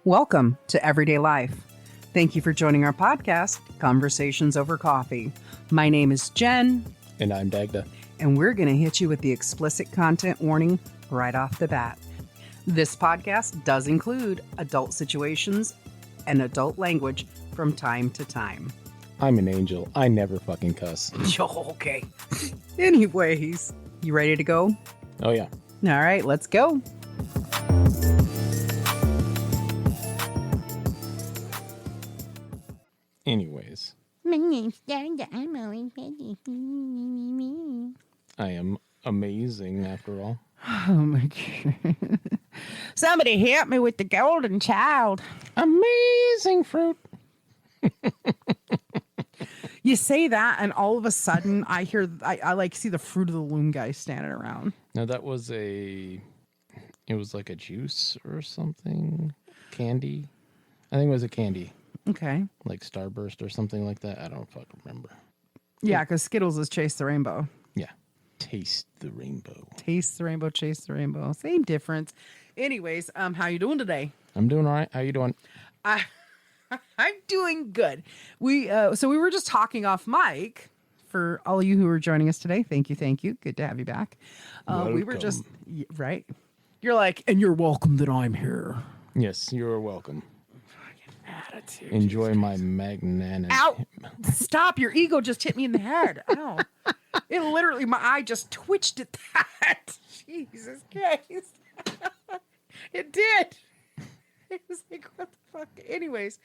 Welcome to Everyday Life. Thank you for joining our podcast, Conversations Over Coffee. My name is Jen. And I'm Dagda. And we're going to hit you with the explicit content warning right off the bat. This podcast does include adult situations and adult language from time to time. I'm an angel. I never fucking cuss. Okay. Anyways, you ready to go? Oh, yeah. All right, let's go. Anyways. My name's Dagda. I'm always ready. I am amazing after all. Oh my God. Somebody help me with the golden child. Amazing fruit. You say that, and all of a sudden, I like see the Fruit of the Loom guy standing around. No, that was it was like a juice or something. Candy. I think it was a candy. Okay. Like Starburst or something like that. I don't fucking remember. Yeah, because Skittles is Chase the Rainbow. Yeah. Taste the rainbow. Taste the rainbow, chase the rainbow. Same difference. Anyways, how you doing today? I'm doing all right. How you doing? I'm doing good. We were just talking off mic. For all of you who are joining us today, thank you. Good to have you back. We were just right. You're like, and you're welcome that I'm here. Yes, you're welcome. Attitude. Enjoy my magnanimity. Ow! Stop! Your ego just hit me in the head. Ow! It literally, my eye just twitched at that. Jesus Christ! It did. It was like, what the fuck? Anyways,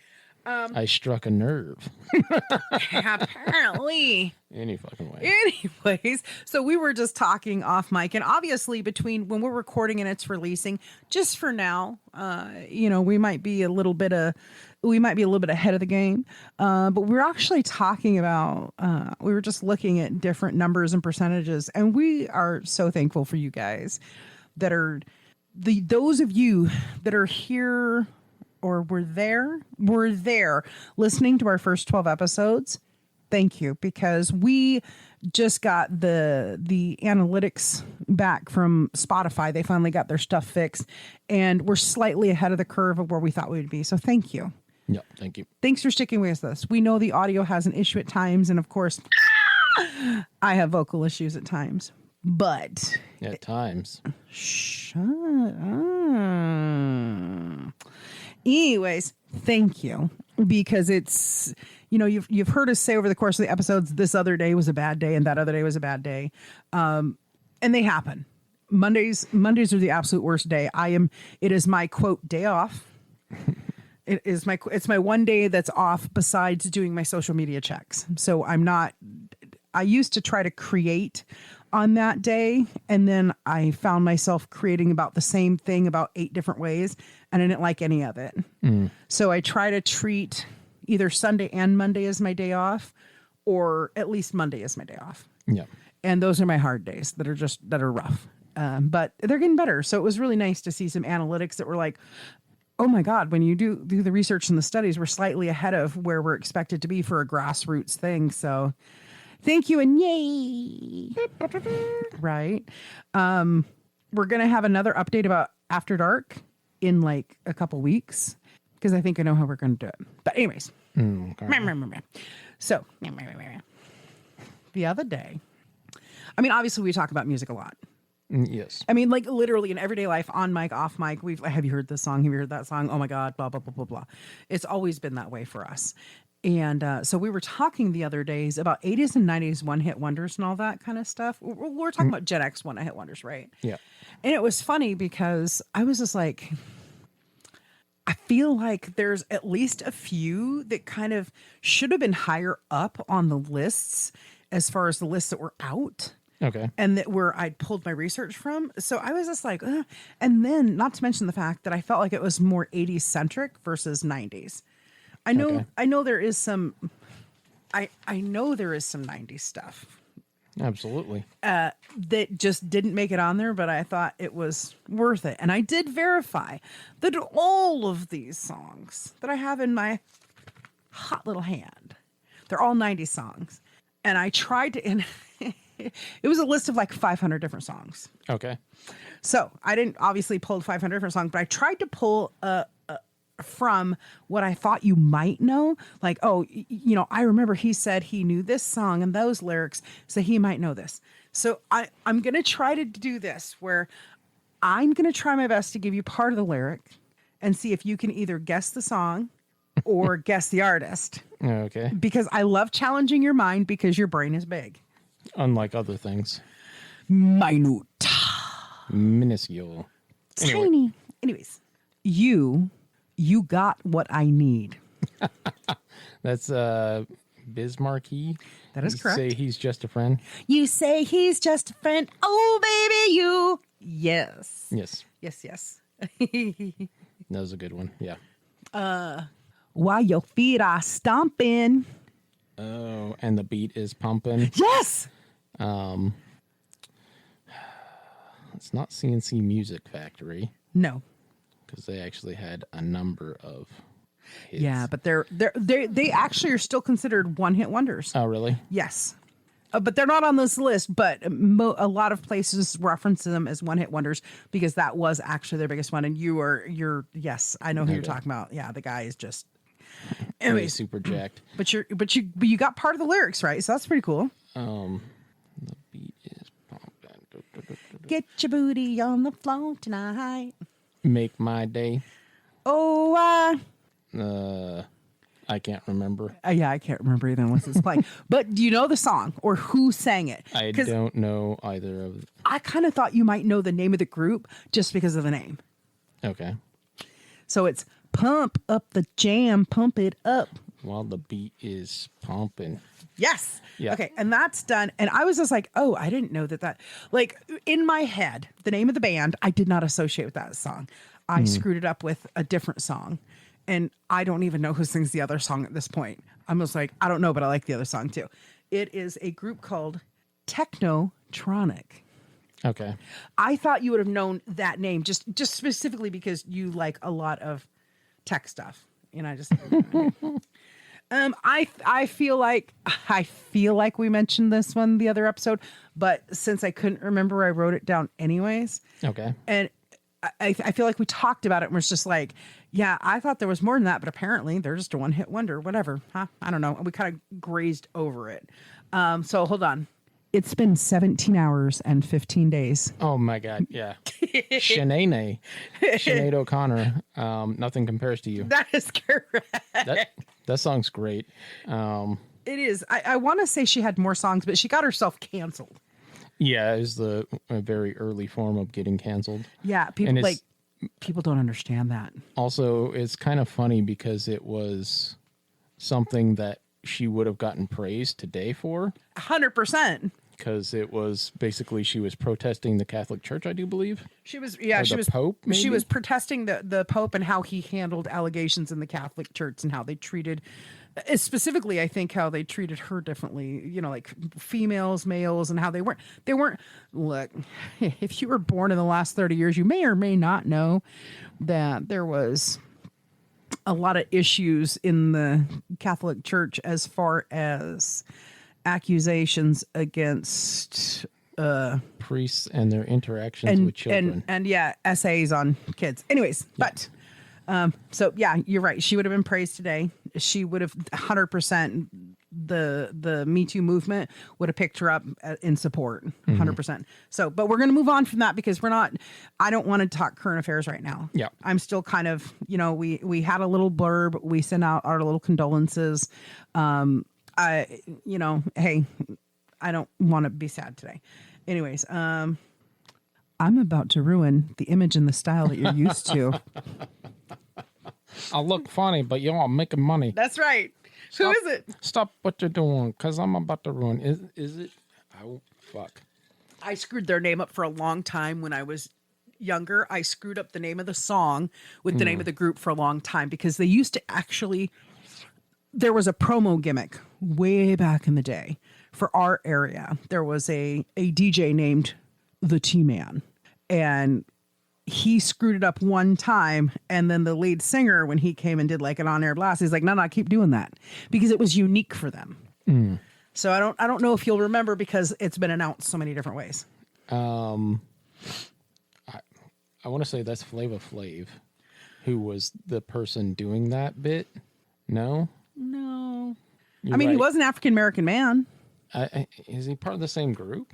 I struck a nerve. apparently. Any fucking way. Anyways, so we were just talking off mic, and obviously between when we're recording and it's releasing, just for now, we might be a little bit ahead of the game. But we're actually talking about, we were just looking at different numbers and percentages, and we are so thankful for you guys that are those of you that are here or were there listening to our first 12 episodes. Thank you, because we just got the analytics back from Spotify. They finally got their stuff fixed, and we're slightly ahead of the curve of where we thought we would be. So thank you. Yeah, thank you. Thanks for sticking with us. We know the audio has an issue at times, and of course, I have vocal issues at times. But at times. Shut up. Anyways, thank you, because it's, you've heard us say over the course of the episodes, this other day was a bad day and that other day was a bad day. And they happen. Mondays are the absolute worst day. It is my quote day off. It's my one day that's off besides doing my social media checks. So I used to try to create on that day, and then I found myself creating about the same thing about 8 different ways, and I didn't like any of it. So I try to treat either Sunday and Monday as my day off, or at least Monday as my day off. Yeah. And those are my hard days that are rough. But they're getting better. So it was really nice to see some analytics that were like, oh my God, when you do the research and the studies, we're slightly ahead of where we're expected to be for a grassroots thing. So thank you, and yay. Right. We're going to have another update about After Dark in like a couple weeks, because I think I know how we're going to do it. But anyways. Okay. So the other day, obviously we talk about music a lot. Yes. Like literally in everyday life, on mic, off mic, have you heard this song? Have you heard that song? Oh my God, blah, blah, blah, blah, blah. It's always been that way for us. And so we were talking the other days about 80s and 90s one-hit wonders and all that kind of stuff. We're talking about Gen X one-hit wonders, right? Yeah. And it was funny because I was just like, I feel like there's at least a few that kind of should have been higher up on the lists as far as the lists that were out. Okay. And that where I'd pulled my research from. So I was just like, ugh. And then not to mention the fact that I felt like it was more 80s centric versus 90s. I know there is some, I know there is some 90s stuff. Absolutely. That just didn't make it on there, but I thought it was worth it. And I did verify that all of these songs that I have in my hot little hand, they're all 90s songs. And I tried to, and it was a list of like 500 different songs. Okay. So I didn't obviously pull 500 different songs, but I tried to pull from what I thought you might know. Like, oh, I remember he said he knew this song and those lyrics, so he might know this. So I'm going to try to do this where I'm going to try my best to give you part of the lyric and see if you can either guess the song or guess the artist. Okay. Because I love challenging your mind because your brain is big. Unlike other things. Minute. Minuscule. Tiny. Anyways, you got what I need. That's Bismarcky. That is correct. Say he's just a friend. You say he's just a friend. Oh, baby, you. Yes. Yes. Yes. That was a good one. Yeah. While your feet are stomping. Oh, and the beat is pumping. Yes. It's not CNC Music Factory No. because they actually had a number of hits. Yeah, but they actually are still considered one-hit wonders. Oh, really? Yes. But they're not on this list, but a lot of places reference them as one-hit wonders because that was actually their biggest one. And you're yes, I know who you're talking about. Yeah, the guy is just Way anyways, super jacked. but you got part of the lyrics right, so that's pretty cool. The beat is pumping. Get your booty on the floor tonight. Make my day. Oh, I can't remember. yeah, I can't remember either unless it's playing. But do you know the song or who sang it? I don't know either of. I kind of thought you might know the name of the group just because of the name. Okay. So it's Pump Up the Jam, Pump It Up. While the beat is pumping. Yes. Yeah. Okay. And that's done. And I was just like, oh, I didn't know that. Like in my head, the name of the band, I did not associate with that song. I screwed it up with a different song. And I don't even know who sings the other song at this point. I'm just like, I don't know, but I like the other song too. It is a group called Technotronic. Okay. I thought you would have known that name just specifically because you like a lot of tech stuff. And I just I feel like we mentioned this one the other episode, but since I couldn't remember, I wrote it down anyways. Okay. And I feel like we talked about it and was just like, yeah, I thought there was more than that, but apparently they're just a one-hit wonder, whatever. Huh? I don't know. We kind of grazed over it. So hold on. It's been 17 hours and 15 days. Oh my God. Yeah. Sinead O'Connor. Nothing compares to you. That is correct. That song's great. It is. I want to say she had more songs, but she got herself canceled. Yeah, it was a very early form of getting canceled. Yeah, people don't understand that. Also, it's kind of funny because it was something that she would have gotten praise today for. 100%. Because it was basically she was protesting the Catholic Church, I do believe. She was Pope. Maybe? She was protesting the Pope and how he handled allegations in the Catholic Church and how they treated, specifically, I think how they treated her differently. You know, like females, males, and how they weren't. Look, if you were born in the last 30 years, you may or may not know that there was a lot of issues in the Catholic Church as far as accusations against priests and their interactions with children. And yeah, essays on kids. Anyways, yeah. But so yeah, you're right. She would have been praised today. She would have 100%. The Me Too movement would have picked her up in support 100%. So, but we're going to move on from that because I don't want to talk current affairs right now. Yeah. I'm still kind of, we had a little blurb. We sent out our little condolences. Hey, I don't want to be sad today. Anyways, I'm about to ruin the image and the style that you're used to. I'll look funny, but y'all making money. That's right. Who is it? Stop what you're doing, because I'm about to ruin. Is it? Oh, fuck. I screwed their name up for a long time when I was younger. I screwed up the name of the song with the name of the group for a long time because they used to actually, there was a promo gimmick way back in the day for our area. There was a DJ named the T-Man, and he screwed it up one time, and then the lead singer, when he came and did like an on-air blast, he's like, no, keep doing that because it was unique for them. So I don't know if you'll remember because it's been announced so many different ways. I want to say that's Flava Flav. who was the person doing that bit. No? No. You're I mean, he right. was an African American man. Is he part of the same group?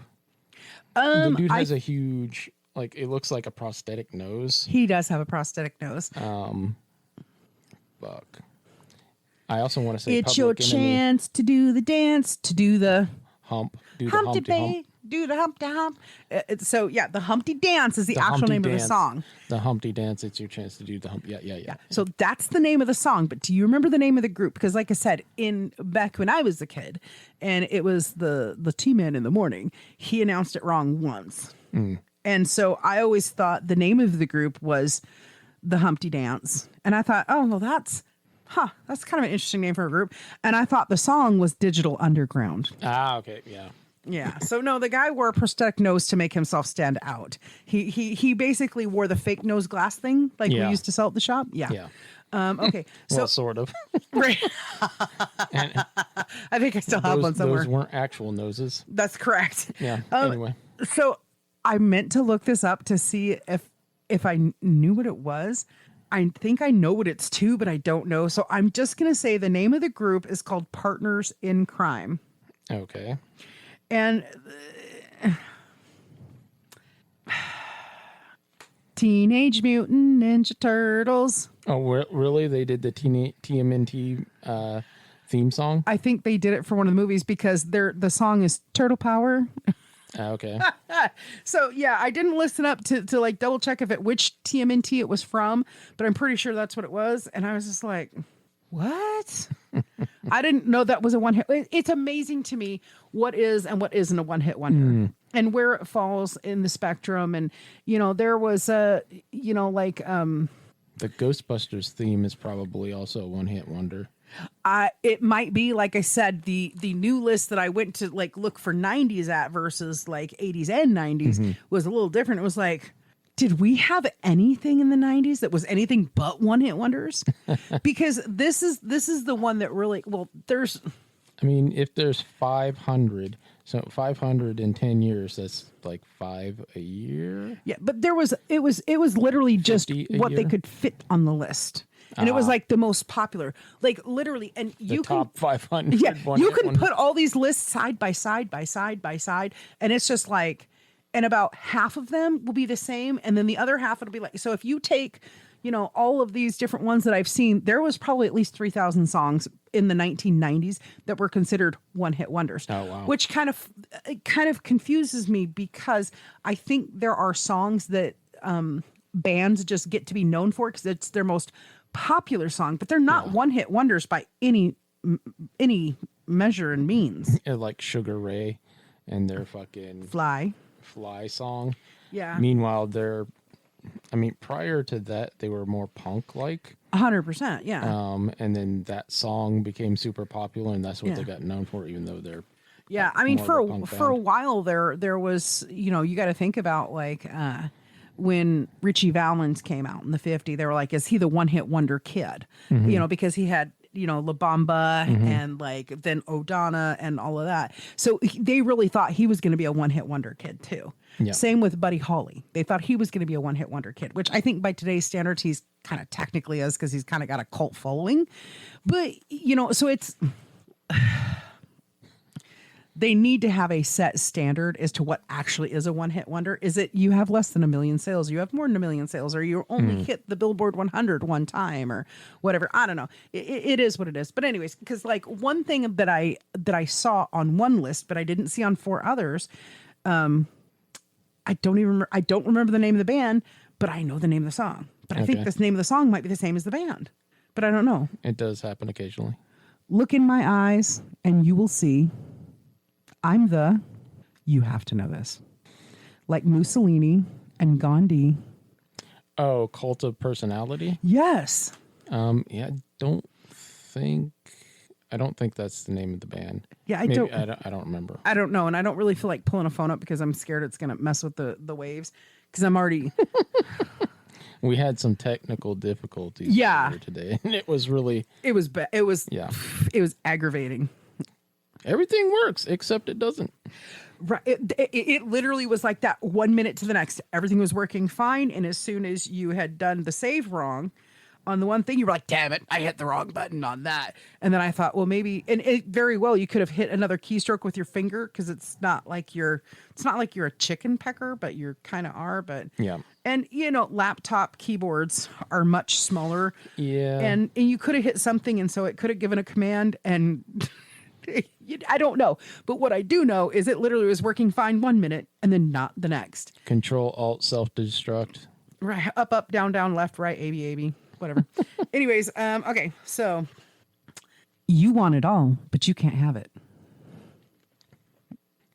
The dude has a huge, like, it looks like a prosthetic nose. He does have a prosthetic nose. Fuck. I also want to say It's your Public Enemy, chance to do the dance, to do the hump. Do the Humpty Humpty Hump. Bay, do the Humpty Hump. So yeah, the Humpty Dance is the actual Humpty name of the Dance. song. The Humpty Dance. It's your chance to do the hump. Yeah. So that's the name of the song. But do you remember the name of the group? Because like I said, back when I was a kid, and it was the T-Man in the morning, he announced it wrong once. And so I always thought the name of the group was the Humpty Dance. And I thought, oh, well, that's kind of an interesting name for a group. And I thought the song was Digital Underground. Ah, okay. Yeah. Yeah. So no, the guy wore a prosthetic nose to make himself stand out. He basically wore the fake nose glass thing like we Yeah. used to sell at the shop. Yeah. Yeah. Okay. So Well, sort of. right. And I think I still have one somewhere. those weren't actual noses. That's correct. Yeah. Anyway. So I meant to look this up to see if I knew what it was. I think I know what it's to, but I don't know. So I'm just going to say the name of the group is called Partners in Crime. Okay. And Teenage Mutant Ninja Turtles. Oh, really? They did the TMNT theme song? I think they did it for one of the movies because the song is Turtle Power. Ah, okay. So yeah, I didn't listen up to like double check which TMNT it was from, but I'm pretty sure that's what it was. And I was just like, what? I didn't know that was a one hit. It's amazing to me what is and what isn't a one hit wonder and where it falls in the spectrum. And, there was the Ghostbusters theme is probably also a one-hit wonder. It might be, like I said, the new list that I went to like look for 90s at versus like 80s and 90s was a little different. It was like, did we have anything in the 90s that was anything but one hit wonders? Because this is the one that really, there's, I mean, if there's 500, so 500 in 10 years, that's like 5 a year. yeah, but it was literally just 50 a what they year? could fit on the list. And it was like the most popular, like literally, and The top 500. Yeah, you can one-hit put all these lists side by side by side by side, and it's just like, and about half of them will be the same, and then the other half it'll be like. So if you take, all of these different ones that I've seen, there was probably at least 3,000 songs in the 1990s that were considered one-hit wonders. Oh, wow. Which kind of confuses me because I think there are songs that bands just get to be known for because it's their most popular song, but they're not one-hit wonders by any measure and means. like Sugar Ray and their fucking Fly song. Yeah. Meanwhile, prior to that, they were more punk-like. 100%. Yeah. And then that song became super popular, and that's what they Yeah. got known for, even though they're Yeah. I mean, more of a punk for a band. while while there was, you got to think about like when Richie Valens came out in the 50s, they were like, is he the one-hit wonder kid? Because he had, La Bamba and like then O'Donna and all of that. So they really thought he was going to be a one-hit wonder kid too. Yeah. Same with Buddy Holly. They thought he was going to be a one-hit wonder kid, which I think by today's standards, he's kind of technically is because he's kind of got a cult following. But, so it's... They need to have a set standard as to what actually is a one-hit wonder. Is it you have less than 1 million sales, you have more than 1 million sales, or you only hit the Billboard 100 one time, or whatever? I don't know. It is what it is. But anyways, because like one thing that I saw on one list, but I didn't see on 4 others. I don't remember the name of the band, but I know the name of the song. But I think Okay. this name of the song might be the same as the band, but I don't know. it does happen occasionally. Look in my eyes, and you will see. You have to know this. Like Mussolini and Gandhi. Oh, Cult of Personality? Yes. Yeah, I don't think that's the name of the band. Yeah, I don't remember. I don't know. And I don't really feel like pulling a phone up because I'm scared it's going to mess with the waves because I'm already. We had some technical difficulties earlier today, and it was really It was yeah. It was aggravating. Everything works except it doesn't. Right. It literally was like that 1 minute to the next. Everything was working fine. And as soon as you had done the save wrong, on the one thing. You were like, damn it, I hit the wrong button on that. And then I thought, well, maybe, and it very well, you could have hit another keystroke with your finger, because it's not like you're a chicken pecker, but you kind of are. But Yeah. and laptop keyboards are much smaller. Yeah. And you could have hit something, and so it could have given a command, and I don't know. But what I do know is it literally was working fine 1 minute and then not the next. Control Alt Self Destruct. Right, up, down, left, right, A, B, whatever. Anyways, okay, so you want it all, but you can't have it.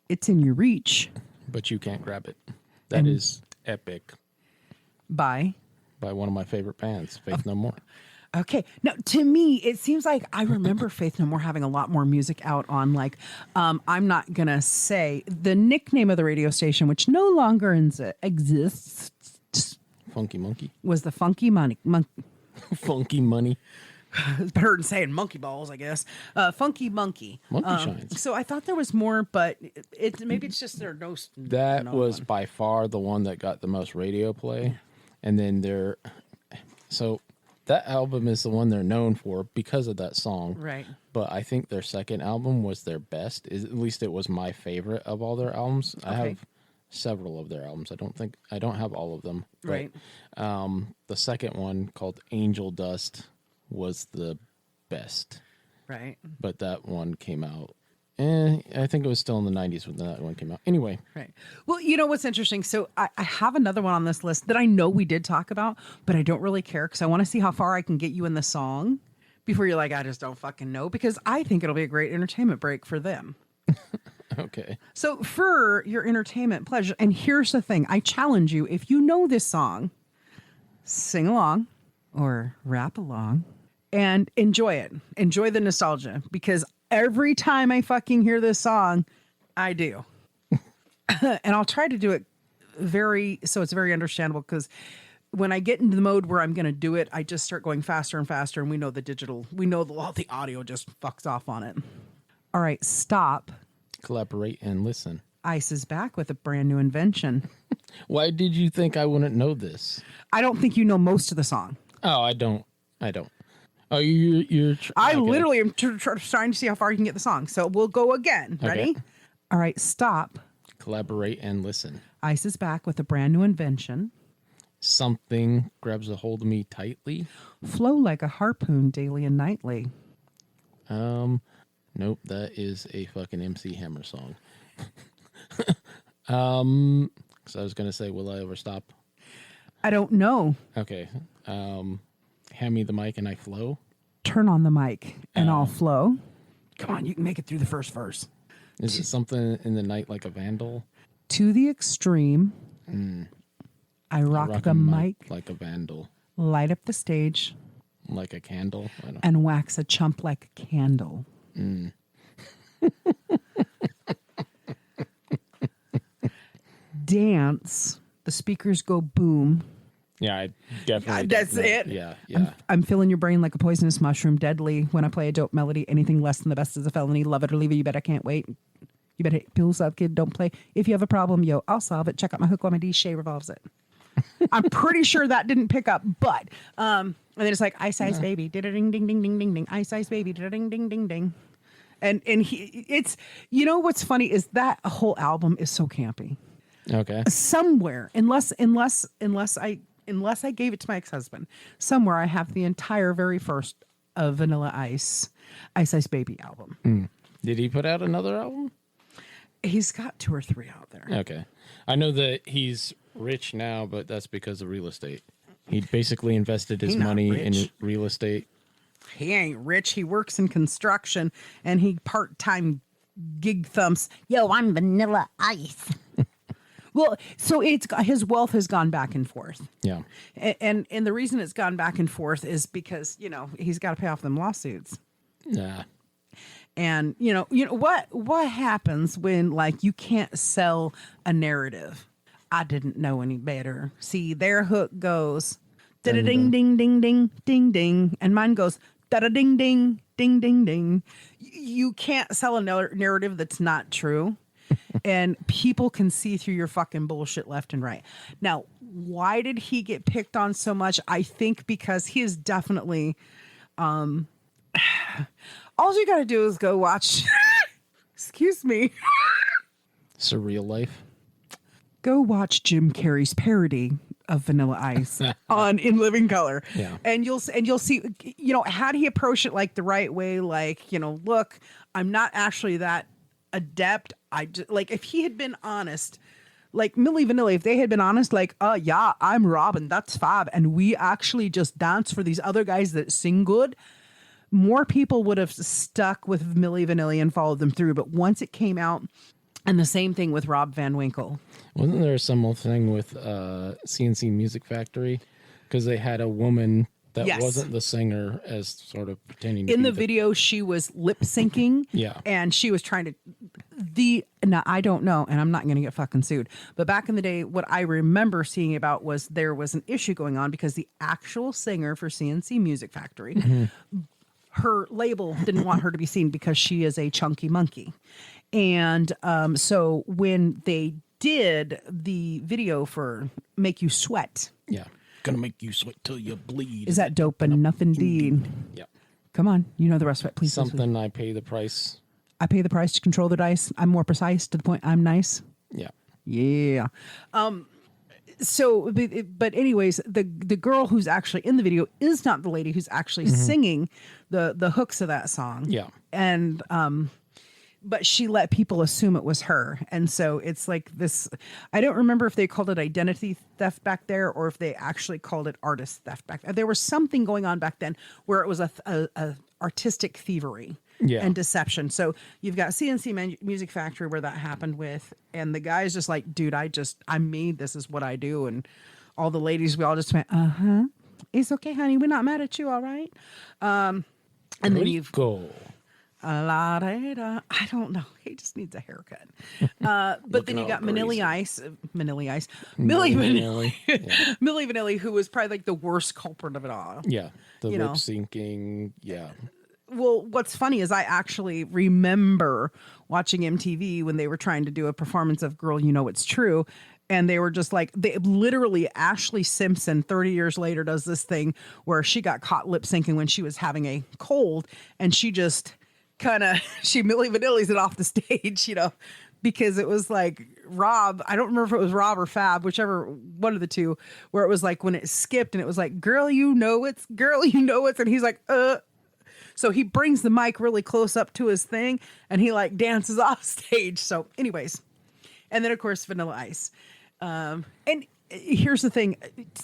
It's in your reach. But you can't grab it. That is epic. By One of my favorite bands, Faith No More. Okay. Now, to me, it seems like I remember Faith No More having a lot more music out on, like, I'm not going to say the nickname of the radio station, which no longer exists, Funky Monkey. was the Funky Money. Funky Money. It's better than saying Monkey Balls, I guess. Funky Monkey. Monkey Shines. So I thought there was more, but maybe it's just there are no. That no was one. by far the one that got the most radio play. And then that album is the one they're known for because of that song. Right. But I think their second album was their best. At least it was my favorite of all their albums. I have several of their albums. I don't have all of them. But, Right. the second one, called Angel Dust, was the best. Right. But that one came out. I think it was still in the 90s when that one came out. Anyway. Right. Well, you know what's interesting? So I have another one on this list that I know we did talk about, but I don't really care because I want to see how far I can get you in the song before you're like, I just don't fucking know, because I think it'll be a great entertainment break for them. Okay. So for your entertainment pleasure, and here's the thing, I challenge you, if you know this song, sing along or rap along and enjoy it. Enjoy the nostalgia, because every time I fucking hear this song, I do. And I'll try to do it so it's very understandable, because when I get into the mode where I'm going to do it, I just start going faster and faster, and we know the audio just fucks off on it. All right, stop. Collaborate and listen. Ice is back with a brand new invention. Why did you think I wouldn't know this? I don't think you know most of the song. Oh, I don't. Oh, you're. I okay. literally am trying to see how far you can get the song. So we'll go again. Ready? Okay. All right, stop. Collaborate and listen. Ice is back with a brand new invention. Something grabs a hold of me tightly. Flow like a harpoon daily and nightly. Nope, that is a fucking MC Hammer song. So I was gonna say, will I ever stop? I don't know. Okay. Hand me the mic and I flow. Turn on the mic and I'll flow. Come on, you can make it through the first verse. Is it something in the night like a vandal? To the extreme. I rock the a mic, like a vandal, light up the stage, like a candle. I don't. and wax a chump like a candle. Dance. The speakers go boom. Yeah, I definitely. That's don't know. it? Yeah. I'm filling your brain like a poisonous mushroom, deadly. When I play a dope melody, anything less than the best is a felony. Love it or leave it. You bet I can't wait. You better pills up, kid. Don't play. If you have a problem, yo, I'll solve it. Check out my hook while my D Shay revolves it. I'm pretty sure that didn't pick up, but and then it's like Ice Ice Baby, ding ding ding ding ding ding, Ice Ice Baby, ding ding ding ding, and it's what's funny is that whole album is so campy. Okay. Somewhere, unless I gave it to my ex-husband, somewhere I have the entire very first of Vanilla Ice Ice Baby album. Did he put out another album? He's got 2 or 3 out there. Okay. I know that he's rich now, but that's because of real estate. He basically invested his He not money in rich. real estate. He ain't rich. He works in construction and he part-time gig thumps. Yo, I'm Vanilla Ice. Well, so his wealth has gone back and forth. Yeah. And the reason it's gone back and forth is because, he's got to pay off them lawsuits. Nah. And what happens when you can't sell a narrative? I didn't know any better. See, their hook goes da da ding ding ding ding ding ding, and mine goes da da ding ding ding ding ding. You can't sell a narrative that's not true, and people can see through your fucking bullshit left and right. Now, Why did he get picked on so much? I think because he is definitely, all you got to do is go watch, excuse me, Surreal Life. go watch Jim Carrey's parody of Vanilla Ice on In Living Color. Yeah. And you'll see, had he approached it like the right way, like, look, I'm not actually that adept. I just, like, if he had been honest, like Milli Vanilli, if they had been honest, like, yeah, I'm Robin, that's Fab, and we actually just dance for these other guys that sing good, more people would have stuck with Milli Vanilli and followed them through. But once it came out, and the same thing with Rob Van Winkle. Wasn't there a similar thing with CNC Music Factory? Because they had a woman that Yes. wasn't the singer as sort of pretending to In be the video, she was lip syncing. Yeah. And she was trying to now I don't know, and I'm not going to get fucking sued. But back in the day, what I remember seeing about was there was an issue going on because the actual singer for CNC Music Factory, her label didn't want her to be seen because she is a chunky monkey. And so when they did the video for Make You Sweat, Yeah. Gonna make you sweat till you bleed. is that dope enough indeed? Yeah. Come on, you know the rest of it. Please. Something I pay the price. I pay the price to control the dice. I'm more precise to the point. I'm nice. Yeah. Yeah. So, but anyways, the girl who's actually in the video is not the lady who's actually singing the hooks of that song. Yeah. And but she let people assume it was her, and so it's like this. I don't remember if they called it identity theft back there or if they actually called it artist theft back there. There was something going on back then where it was a artistic thievery. Yeah. And deception. So you've got CNC Music Factory where that happened with, and the guy's just like, dude, I'm me. This is what I do. And all the ladies, we all just went, it's okay, honey. We're not mad at you. All right. And then you've go. I don't know. He just needs a haircut. But then you got Milli Vanilli, Yeah. Milli Vanilli, who was probably like the worst culprit of it all. Yeah. The You lip know. syncing. Yeah. Well, what's funny is I actually remember watching MTV when they were trying to do a performance of Girl, You Know It's True. And they were just like, they literally, Ashley Simpson, 30 years later, does this thing where she got caught lip syncing when she was having a cold. And she just she Milli Vanilli's it off the stage, because it was like Rob, I don't remember if it was Rob or Fab, whichever one of the two, where it was like when it skipped and it was like, girl, you know it's, and he's like, So he brings the mic really close up to his thing and he like dances off stage. So anyways, and then of course Vanilla Ice. And here's the thing.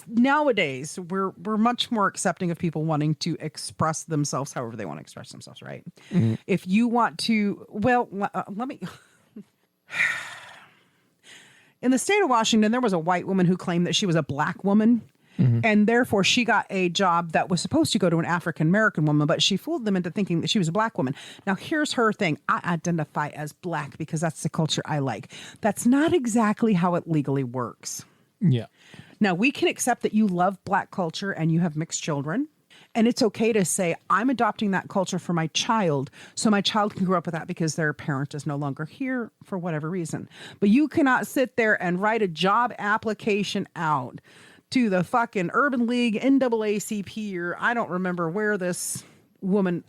Nowadays, we're much more accepting of people wanting to express themselves however they want to express themselves, right? Mm-hmm. If you want to, let me... In the state of Washington, there was a white woman who claimed that she was a black woman. Mm-hmm. And therefore, she got a job that was supposed to go to an African-American woman, but she fooled them into thinking that she was a black woman. Now, here's her thing. I identify as black because that's the culture I like. That's not exactly how it legally works. Yeah. Now, we can accept that you love black culture and you have mixed children. And it's okay to say, I'm adopting that culture for my child, so my child can grow up with that because their parent is no longer here for whatever reason. But you cannot sit there and write a job application out to the fucking Urban League, NAACP, or I don't remember where this woman,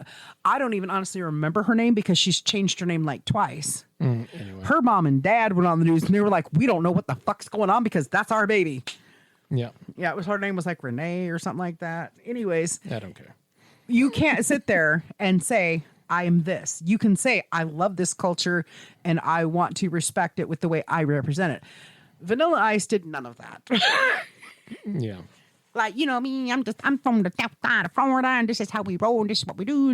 I don't even honestly remember her name because she's changed her name like twice. Anyway. Her mom and dad went on the news and they were like, we don't know what the fuck's going on because that's our baby. Yeah. Yeah, her name was like Renee or something like that. Anyways. I don't care. You can't sit there and say, I am this. You can say, I love this culture and I want to respect it with the way I represent it. Vanilla Ice did none of that. Yeah. Like, me, I'm from the south side of Florida and this is how we roll and this is what we do.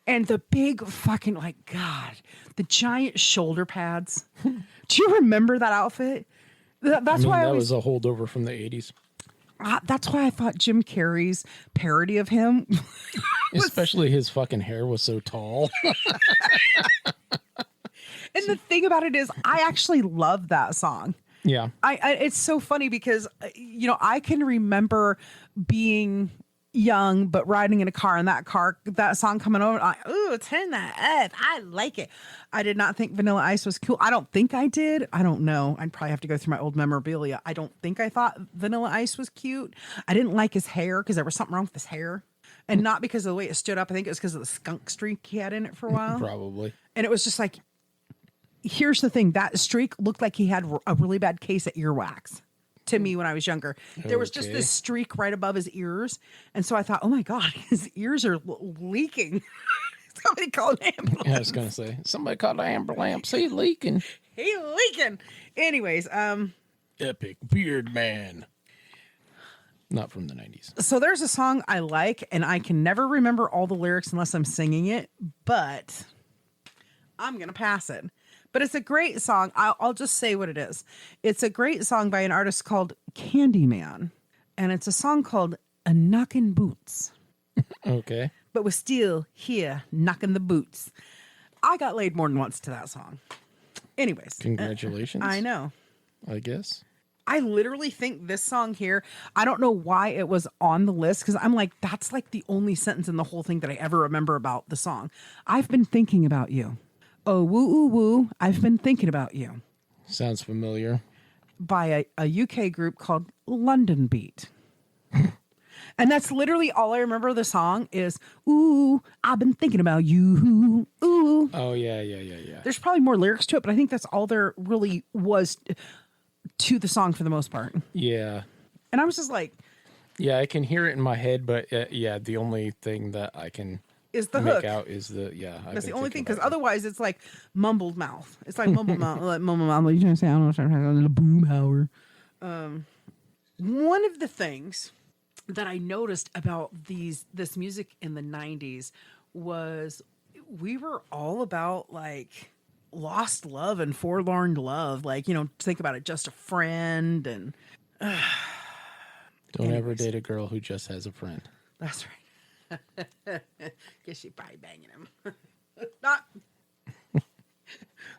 And the big fucking, like, God, the giant shoulder pads. Do you remember that outfit? That's why that was a holdover from the 80s. That's why I thought Jim Carrey's parody of him. Especially his fucking hair was so tall. And the thing about it is, I actually love that song. Yeah. It's so funny because, I can remember being, young, but riding in a car, and that song coming over, like, ooh, turn that up. I like it. I did not think Vanilla Ice was cool. I don't think I did. I don't know. I'd probably have to go through my old memorabilia. I don't think I thought Vanilla Ice was cute. I didn't like his hair because there was something wrong with his hair. And not because of the way it stood up. I think it was because of the skunk streak he had in it for a while. Probably. And it was just like, here's the thing. That streak looked like he had a really bad case of earwax to me when I was younger. There was just this streak right above his ears. And so I thought, oh my God, his ears are leaking. Somebody called an ambulance. Yeah, I was going to say, somebody called an ambulance. He's leaking. He's leaking. Anyways, Epic Beard Man. Not from the 90s. So there's a song I like, and I can never remember all the lyrics unless I'm singing it, but I'm going to pass it. But it's a great song. I'll just say what it is. It's a great song by an artist called Candyman, and it's a song called A Knockin' Boots. Okay. But we're still here knocking the boots. I got laid more than once to that song. Anyways. Congratulations. I know. I guess. I literally think this song here, I don't know why it was on the list, because I'm like, that's like the only sentence in the whole thing that I ever remember about the song. I've been thinking about you. Oh, woo, woo, woo. I've been thinking about you. Sounds familiar. By a UK group called London Beat. And that's literally all I remember of the song is, ooh, I've been thinking about you. Ooh. Oh, yeah. There's probably more lyrics to it, but I think that's all there really was to the song for the most part. Yeah. And I was just like... Yeah, I can hear it in my head, but yeah, the only thing that I can... is the make hook. Out is the, yeah. That's the only thing, because otherwise it's like mumbled mouth. It's like mumbled mouth. Like mumbled mouth. Like you trying to say, I don't know what I'm trying to say. Boomhauer. One of the things that I noticed about this music in the 90s was we were all about like lost love and forlorn love. Like, you know, think about it, just a friend and... Don't ever date a girl who just has a friend. That's right. Guess she probably banging him. Not.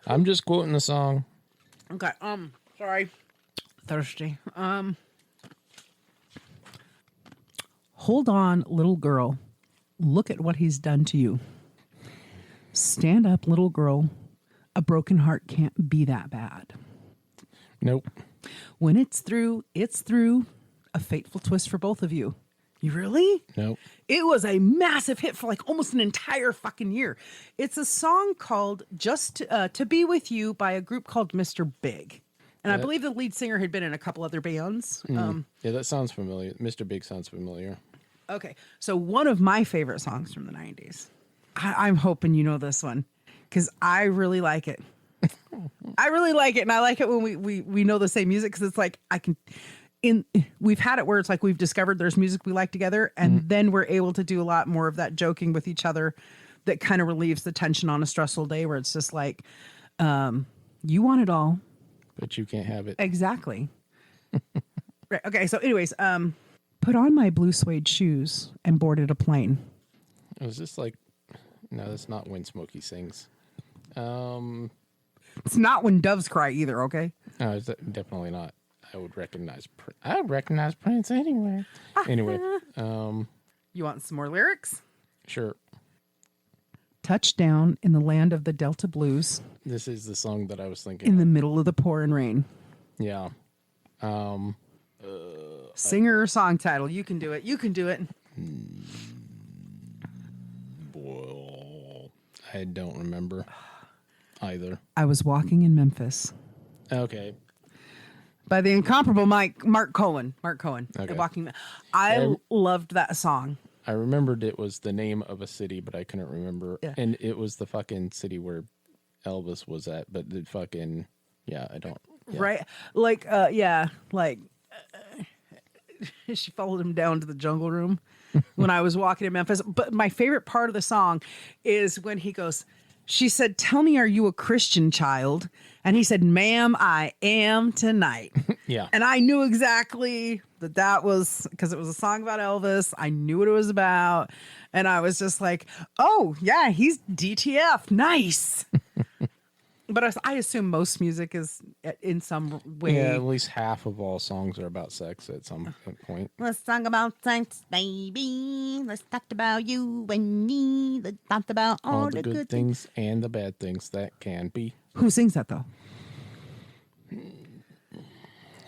I'm just quoting the song. Okay. Sorry. Thirsty. Hold on, little girl. Look at what he's done to you. Stand up, little girl. A broken heart can't be that bad. Nope. When it's through, it's through. A fateful twist for both of you. You really? Nope. It was a massive hit for like almost an entire fucking year. It's a song called Just to Be With You by a group called Mr. Big. And I believe the lead singer had been in a couple other bands. Yeah, that sounds familiar. Mr. Big sounds familiar. Okay. So one of my favorite songs from the 90s. I'm hoping you know this one because I really like it. I really like it. And I like it when we know the same music because it's like we've had it where it's like we've discovered there's music we like together, and then we're able to do a lot more of that joking with each other that kind of relieves the tension on a stressful day where it's just like, you want it all. But you can't have it. Exactly. Right. Okay. So anyways, put on my blue suede shoes and boarded a plane. It was just like, no, that's not when Smokey sings. It's not when doves cry either. Okay. No, it's definitely not. I would recognize Prince anywhere. Anyway, You want some more lyrics? sure. Touchdown in the land of the Delta Blues This is the song that I was thinking. in the middle of the pouring rain. Yeah. Singer or song title? You can do it. You can do it. Well, I don't remember either. I was walking in Memphis Okay. by the incomparable Mark Cohen. Okay. Walking. I loved that song. I remembered it was the name of a city, but I couldn't remember. Yeah. And it was the fucking city where Elvis was at, but the fucking, yeah, I don't. Yeah. Right? Like, she followed him down to the jungle room when I was walking in Memphis. But my favorite part of the song is when he goes, she said, "Tell me, are you a Christian child?" And he said, "Ma'am, I am tonight." Yeah. And I knew exactly that was because it was a song about Elvis. I knew what it was about. And I was just like, oh, yeah, he's DTF. Nice. But I assume most music is in some way. Yeah, at least half of all songs are about sex at some point. Let's talk about sex, baby. Let's talk about you and me. Let's talk about All the good things and the bad things that can be. Who sings that though?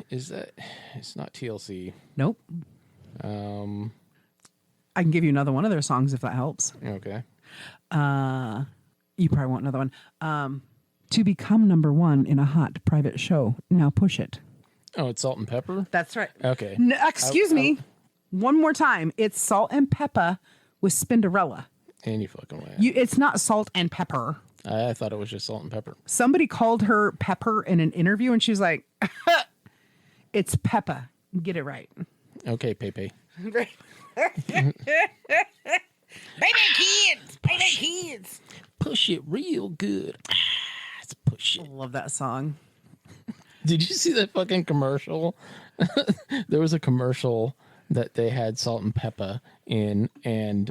Is that? It's not TLC. Nope. I can give you another one of their songs if that helps. Okay. You probably want another one. To become number one in a hot private show. Now push it. Oh, it's Salt and Pepper? That's right. Okay. Excuse me. One more time. It's Salt and Pepper with Spinderella. Any fucking way. It's not Salt and Pepper. I thought it was just Salt and Pepper. Somebody called her Pepper in an interview, and she's like, it's Peppa. Get it right. Okay, Pepe. Baby kids. Push it real good. Let's push it. Love that song. Did you see that fucking commercial? There was a commercial that they had Salt and Pepper in, and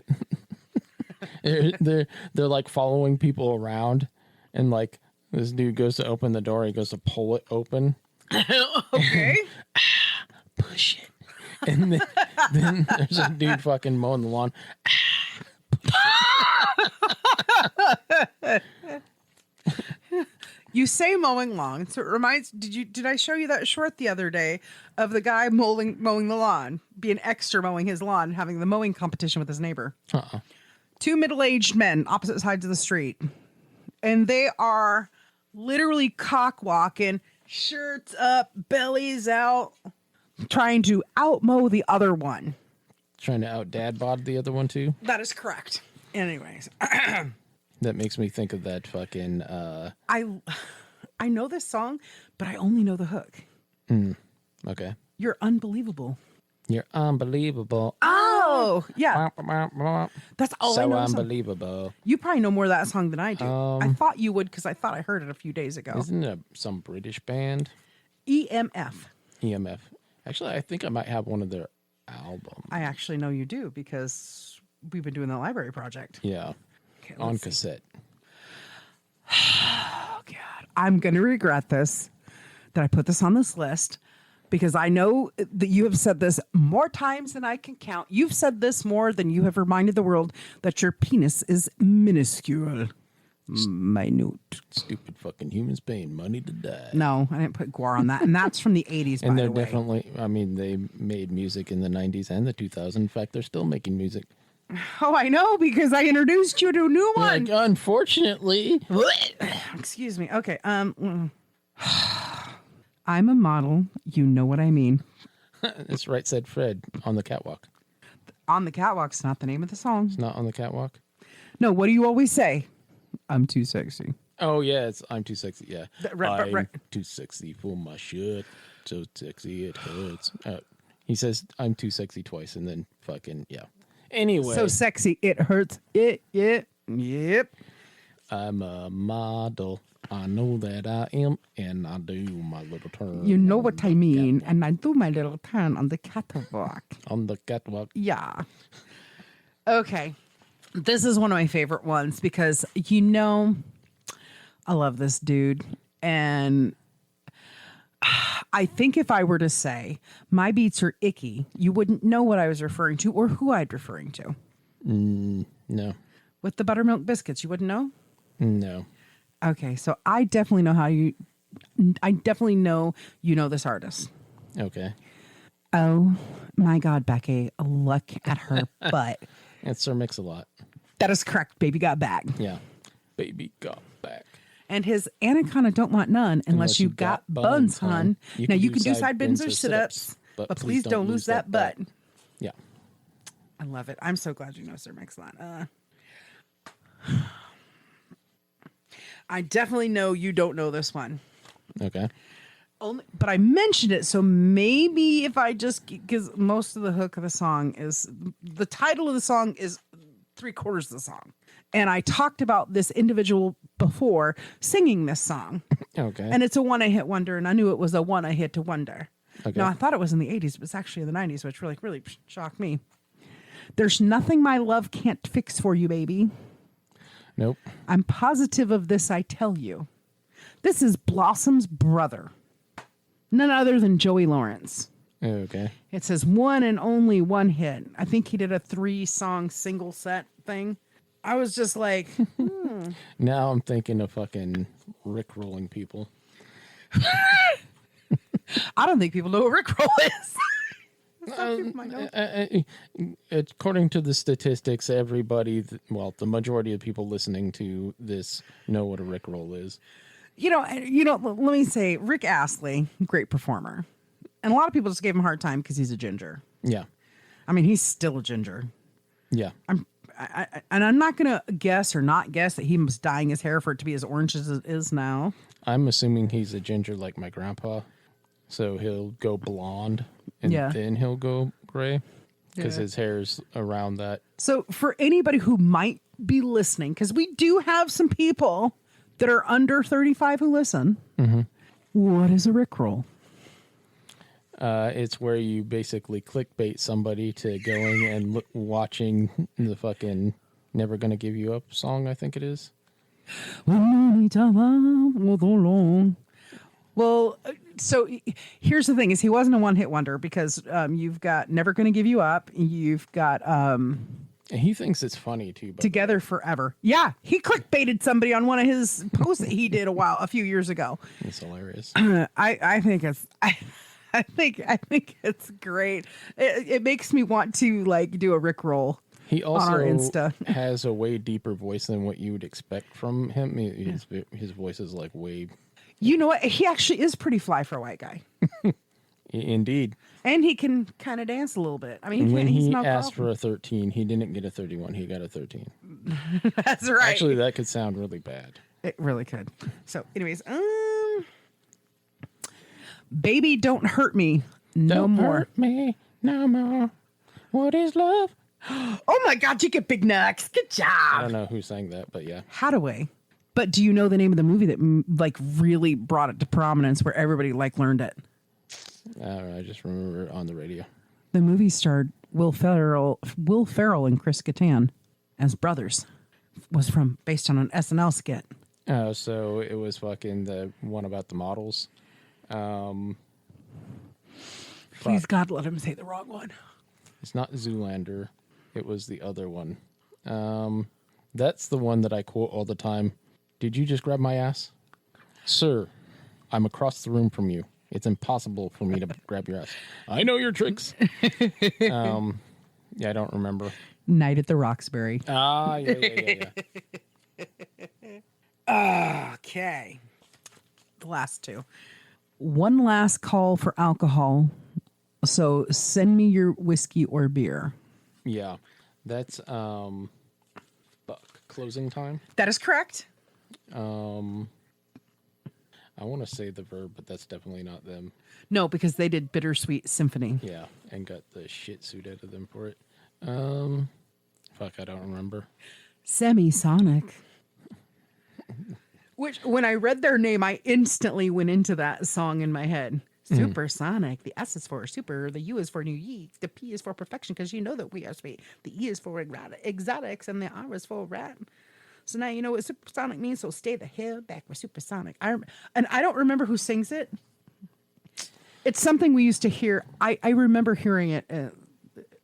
they're like following people around, and like this dude goes to open the door, he goes to pull it open. Okay. Push it. And then there's a dude fucking mowing the lawn. You say mowing lawn, so it reminds. Did I show you that short the other day of the guy mowing the lawn, being extra mowing his lawn, having the mowing competition with his neighbor? Two middle-aged men, opposite sides of the street, and they are literally cock walking, shirts up, bellies out, trying to outmow the other one. Trying to out dad bod the other one too. That is correct. Anyways. That makes me think of that fucking I know this song, but I only know the hook. okay. You're unbelievable. You're unbelievable. Oh, yeah. That's all I So know. unbelievable. You probably know more of that song than I do. I thought you would because I thought I heard it a few days ago. Isn't it some British band? EMF. EMF. Actually, I think I might have one of their albums. I actually know you do because we've been doing the library project. Yeah. Okay, On let's see. cassette. Oh, God. I'm going to regret this, that I put this on this list, because I know that you have said this more times than I can count. You've said this more than you have reminded the world that your penis is minuscule. Minute. Stupid fucking humans paying money to die. No, I didn't put Guar on that. And that's from the 80s, by And the they're way. definitely, I mean, they made music in the 90s and the 2000s. In fact, they're still making music. Oh, I know, because I introduced you to a new one. Like, unfortunately. Excuse me. Okay. I'm a model. You know what I mean. That's right, said Fred on the catwalk. On the Catwalk's not the name of the song. It's not on the catwalk? No, what do you always say? I'm too sexy. Oh, yeah, it's I'm too sexy. Yeah. Right. I'm too sexy for my shirt. So sexy it hurts. He says I'm too sexy twice and then fucking, yeah. Anyway. So sexy, it hurts. Yep. I'm a model. I know that I am, and I do my little turn. You know what I mean. And I do my little turn on the catwalk. On the catwalk. Yeah. Okay. This is one of my favorite ones because, I love this dude. And I think if I were to say my beats are icky, you wouldn't know what I was referring to or who I'd referring to. No. With the buttermilk biscuits, you wouldn't know? No. Okay, so I definitely know you know this artist. Okay. Oh my God, Becky, look at her butt. It's Sir Mix-a-Lot. That is correct. Baby got back. Yeah. Baby got back. And his Anaconda don't want none unless you got buns, hon. Now you can do side bends or sit-ups, but please don't lose that butt. Yeah. I love it. I'm so glad you know Sir Mix-a-Lot. I definitely know you don't know this one. Okay. But I mentioned it, so maybe if I just, because most of the hook of the song is, the title of the song is 3/4 of the song. And I talked about this individual before singing this song. Okay. And it's a one-hit wonder, and I knew it was a one-hit wonder. Okay. Now, I thought it was in the 80s, but it's actually in the 90s, which really shocked me. There's nothing my love can't fix for you, baby. Nope. I'm positive of this, I tell you. This is Blossom's brother. None other than Joey Lawrence. Okay. It's his one and only one hit. I think he did a 3-song single set thing. I was just like, Now I'm thinking of fucking Rick-rolling people. I don't think people know what Rickroll is. Some people might know. According to the statistics, everybody, the majority of people listening to this know what a Rick-roll is. Let me say, Rick Astley, great performer. And a lot of people just gave him a hard time because he's a ginger. Yeah. I mean, he's still a ginger. Yeah. I'm not going to guess or not guess that he was dyeing his hair for it to be as orange as it is now. I'm assuming he's a ginger like my grandpa. So he'll go blonde and then he'll go gray because his hair's around that. So for anybody who might be listening, because we do have some people that are under 35 who listen, what is a Rickroll? It's where you basically clickbait somebody to going and watching the fucking Never Gonna Give You Up song, I think it is. Well, so here's the thing: is he wasn't a one-hit wonder because you've got "Never Gonna Give You Up," you've got And he thinks it's funny too. "Together Forever." Yeah, he clickbaited somebody on one of his posts that he did a few years ago. It's hilarious. I think it's I think it's great. It makes me want to like do a Rickroll. He also on our Insta. has a way deeper voice than what you would expect from him. His voice is like way. You know what? He actually is pretty fly for a white guy. Indeed. And he can kind of dance a little bit. I mean, When he's he not asked for a 13, he didn't get a 31. He got a 13. That's right. Actually, that could sound really bad. It really could. So, anyways, Baby Don't Hurt Me No Don't More. hurt me no more. What is love? Oh my God, you get big nuts. Good I job. don't know who sang that, but yeah. Hadaway. But do you know the name of the movie that like really brought it to prominence where everybody like learned it? I don't know. I just remember it on the radio. The movie starred Will Ferrell and Chris Kattan as brothers. Was based on an SNL skit. Oh, so it was fucking the one about the models. Please God, let him say the wrong one. It's not Zoolander. It was the other one. That's the one that I quote all the time. Did you just grab my ass? Sir, I'm across the room from you. It's impossible for me to grab your ass. I know your tricks. Yeah, I don't remember. Night at the Roxbury. Yeah. Okay. The last two. One last call for alcohol. So send me your whiskey or beer. Yeah. That's closing time. That is correct. I want to say the verb, but that's definitely not them. No, because they did Bittersweet Symphony. Yeah, and got the shit suit out of them for it. I don't remember. Semisonic. Which, when I read their name, I instantly went into that song in my head. Supersonic. The S is for super. The U is for unique. The P is for perfection because you know that we are sweet. The E is for exotics, and the R is for rat. So now you know what supersonic means. So stay the hell back with supersonic. And I don't remember who sings it. It's something we used to hear. I remember hearing it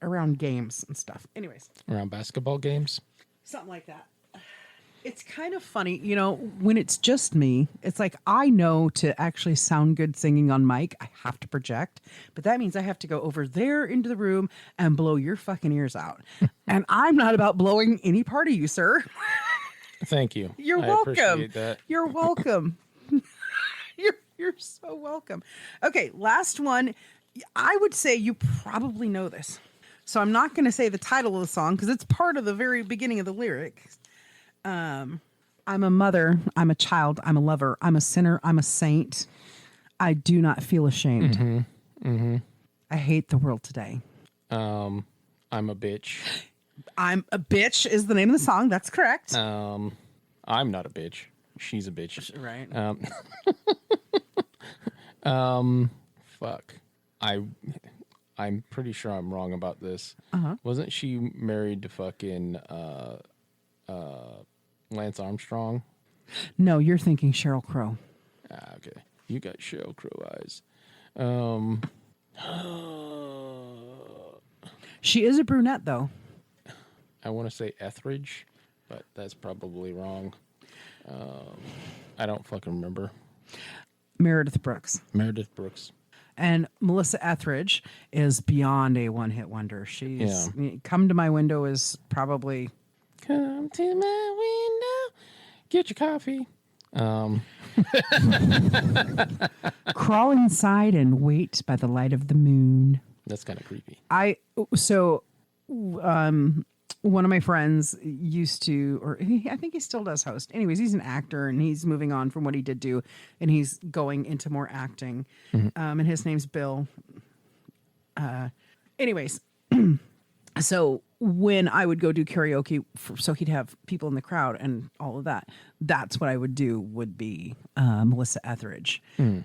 around games and stuff. Anyways, Around basketball games? something like that. It's kind of funny, when it's just me, it's like I know to actually sound good singing on mic, I have to project, but that means I have to go over there into the room and blow your fucking ears out. And I'm not about blowing any part of you, sir. Thank you. You're I welcome. appreciate that. You're welcome. You're so welcome. Okay, last one. I would say you probably know this. So I'm not going to say the title of the song because it's part of the very beginning of the lyrics. I'm a mother. I'm a child. I'm a lover. I'm a sinner. I'm a saint. I do not feel ashamed. I hate the world today. I'm a bitch. I'm a bitch is the name of the song. That's correct. I'm not a bitch. She's a bitch. Right. Fuck. I'm pretty sure I'm wrong about this. Uh-huh. Wasn't she married to fucking Lance Armstrong? No, you're thinking Sheryl Crow. Okay. You got Sheryl Crow eyes. She is a brunette, though. I want to say Etheridge, but that's probably wrong. I don't fucking remember. Meredith Brooks. Meredith Brooks. And Melissa Etheridge is beyond a one-hit wonder. She's Come to My Window is probably... Come to my window, get your coffee. Crawl inside and wait by the light of the moon. That's kind of creepy. One of my friends used to, I think he still does host. Anyways, he's an actor and he's moving on from what he did do, and he's going into more acting. And his name's Bill. Anyways, so when I would go do karaoke, so he'd have people in the crowd and all of that, that's what I would do would be Melissa Etheridge.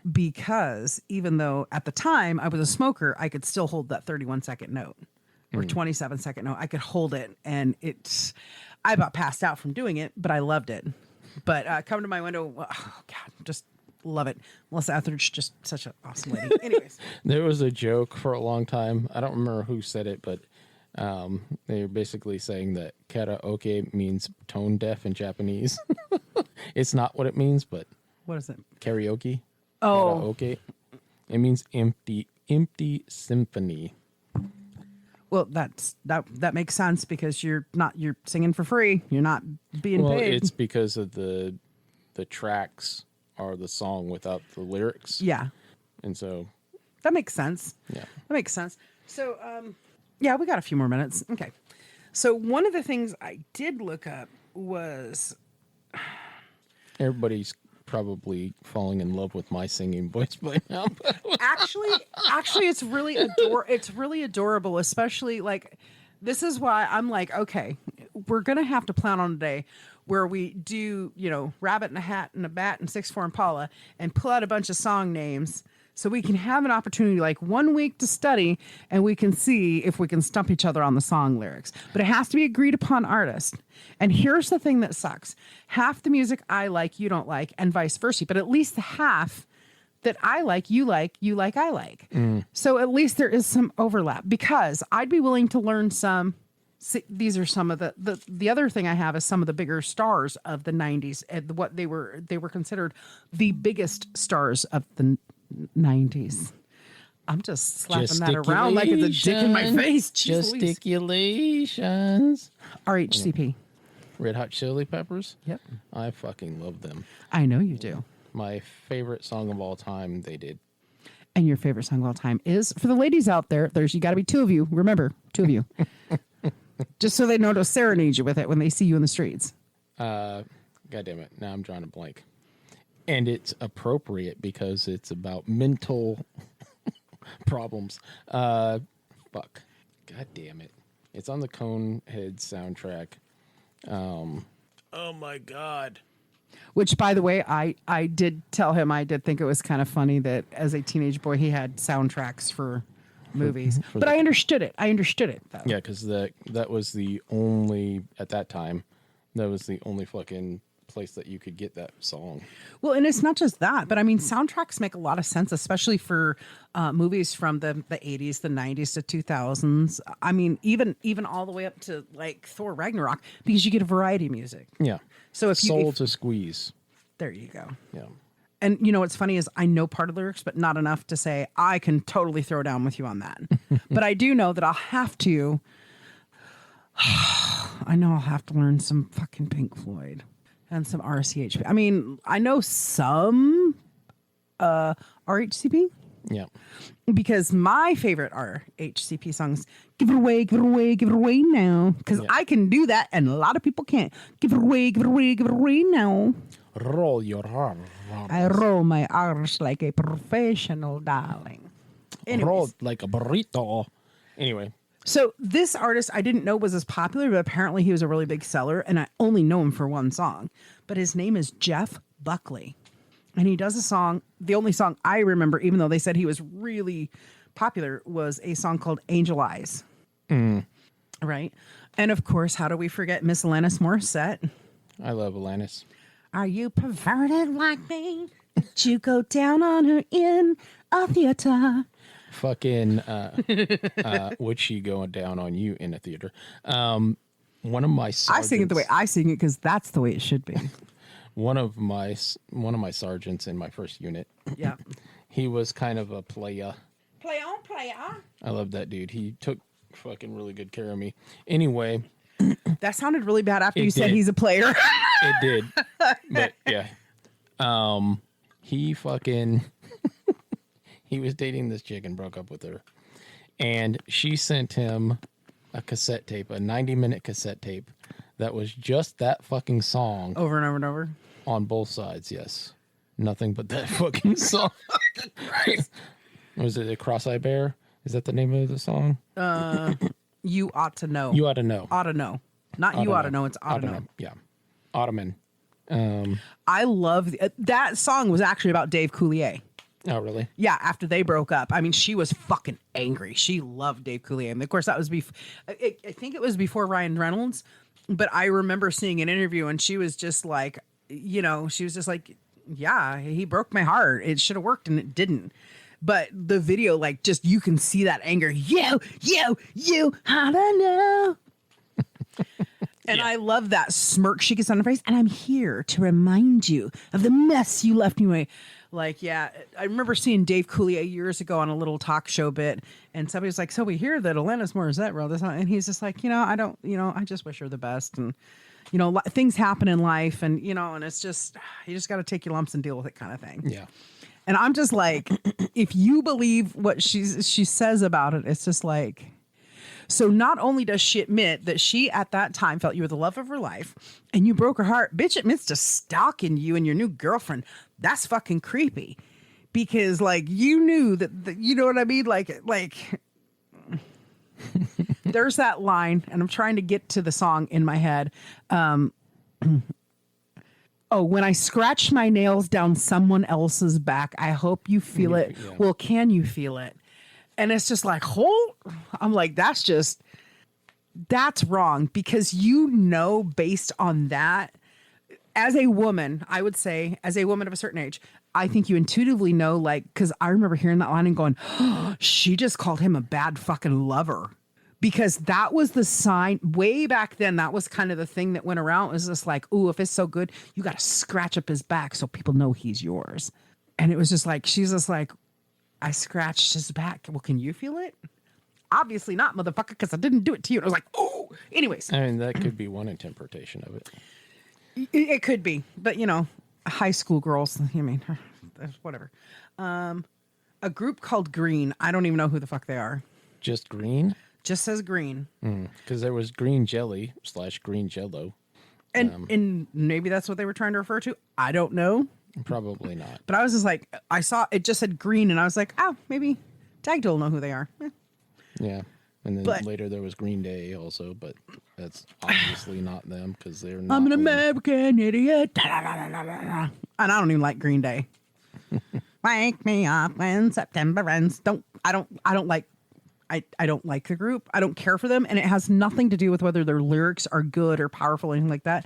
Because even though at the time I was a smoker, I could still hold that 31-second note or 27-second note. I could hold it, and I about passed out from doing it, but I loved it. But Come to My Window, oh God, just love it. Melissa Etheridge, just such an awesome lady. Anyways. There was a joke for a long time. I don't remember who said it, but they were basically saying that karaoke means tone deaf in Japanese. It's not what it means, but What is it? karaoke. Oh. Karaoke. It means empty symphony. Well, that makes sense because you're singing for free. You're not being paid. It's because of the tracks are the song without the lyrics. Yeah. And so That makes sense. Yeah. That makes sense. So, yeah, we got a few more minutes. Okay. So one of the things I did look up was... Everybody's probably falling in love with my singing voice by now. actually, it's really adorable, especially like, this is why I'm like, okay, we're going to have to plan on a day where we do, Rabbit in a Hat and a Bat and 6'4" Impala and pull out a bunch of song names so we can have an opportunity like 1 week to study and we can see if we can stump each other on the song lyrics. But it has to be agreed upon artist. And here's the thing that sucks. Half the music I like, you don't like, and vice versa. But at least the half that I like, you like, I like. So at least there is some overlap because I'd be willing to learn some. See, these are some of the other thing I have is some of the bigger stars of the 90s and what they were considered the biggest stars of the 90s. I'm just slapping that around like it's a dick in my face. Jeez Louise. Gesticulations. RHCP. Red Hot Chili Peppers? Yep. I fucking love them. I know you do. My favorite song of all time, they did. And your favorite song of all time is, for the ladies out there, you got to be two of you. Remember, two of you. Just so they know to serenade you with it when they see you in the streets. God damn it. Now I'm drawing a blank. And it's appropriate because it's about mental problems. Fuck. God damn it. It's on the Conehead soundtrack. Oh my God. Which, by the way, I did tell him I did think it was kind of funny that as a teenage boy he had soundtracks for movies. But I understood it. Though. Yeah, because that was the only, at that time, that was the only fucking place that you could get that song. Well, and it's not just that, but I mean, soundtracks make a lot of sense, especially for movies from the 80s, the 90s to 2000s. I mean, even all the way up to like Thor Ragnarok, because you get a variety of music. Yeah. So if Soul to Squeeze. There you go. Yeah. And you know what's funny is I know part of the lyrics, but not enough to say I can totally throw down with you on that. But I do know that I'll have to. I know I'll have to learn some fucking Pink Floyd and some RCHP. I mean, I know some RHCP. Yeah. Because my favorite RHCP songs, give it away, give it away, give it away now. Because I can do that and a lot of people can't. Give it away, give it away, give it away now. Roll your arms. I roll my R's like a professional, darling. Anyways. Roll like a burrito. Anyway. So this artist I didn't know was as popular, but apparently he was a really big seller, and I only know him for one song. But his name is Jeff Buckley. And he does a song, the only song I remember, even though they said he was really popular, was a song called Angel Eyes. Right? And of course, how do we forget Miss Alanis Morissette? I love Alanis. Are you perverted like me? Did you go down on her in a theater? Fucking, would she go down on you in a theater? One of my sergeants, I sing it the way I sing it because that's the way it should be. one of my sergeants in my first unit. Yeah. He was kind of a playa. Play on, play on. I love that dude. He took fucking really good care of me. Anyway, That sounded really bad after It you said did. he's a player. it did, but yeah. He fucking he was dating this chick and broke up with her, and she sent him a cassette tape, a 90-minute cassette tape that was just that fucking song Over and over and over. on both sides. Yes, nothing but that fucking song. Was it a Cross-Eye Bear? Is that the name of the song? You ought to know. You ought to know. ought to know. Not you ought to know. It's ought to know. Yeah, Ottoman. I love that song. Was actually about Dave Coulier. Oh, really? Yeah, after they broke up. I mean, she was fucking angry. She loved Dave Coulier. And of course, that was I think it was before Ryan Reynolds. But I remember seeing an interview and she was just like, she was just like, yeah, he broke my heart. It should have worked and it didn't. But the video, like, just you can see that anger. You, I don't know. And I love that smirk she gets on her face. And I'm here to remind you of the mess you left me with. Like, yeah, I remember seeing Dave Coulier years ago on a little talk show bit. And somebody was like, so we hear that Alanis Morissette wrote this. And he's just like, I just wish her the best. And, things happen in life. And, and it's just, you just got to take your lumps and deal with it kind of thing. Yeah. And I'm just like, if you believe what she says about it, it's just like, so not only does she admit that she at that time felt you were the love of her life and you broke her heart, bitch admits to stalking you and your new girlfriend. That's fucking creepy because like you knew that you know what I mean? Like there's that line and I'm trying to get to the song in my head. Oh, when I scratch my nails down someone else's back, I hope you feel it. Yeah. Well, can you feel it? And it's just like, I'm like, that's wrong because based on that, as a woman, I would say, as a woman of a certain age, I think you intuitively know, like, because I remember hearing that line and going, oh, she just called him a bad fucking lover. Because that was the sign way back then. That was kind of the thing that went around. It was just like, ooh, if it's so good, you got to scratch up his back so people know he's yours. And it was just like, she's just like, I scratched his back. Well, can you feel it? Obviously not, motherfucker, because I didn't do it to you. And I was like, oh, anyways. I mean, that could be one interpretation of it. It could be. But, high school girls, I mean, whatever. A group called Green. I don't even know who the fuck they are. Just green? Just says Green. Because there was green jelly / green jello. And maybe that's what they were trying to refer to. I don't know. Probably not. But I was just like, I saw it just said Green, and I was like, oh, maybe Dagda will know who they are. Yeah. And then But- later there was Green Day also, but that's obviously not them because they're not. I'm an really- American idiot. And I don't even like Green Day. Wake me up when September ends. I don't like the group. I don't care for them. And it has nothing to do with whether their lyrics are good or powerful or anything like that.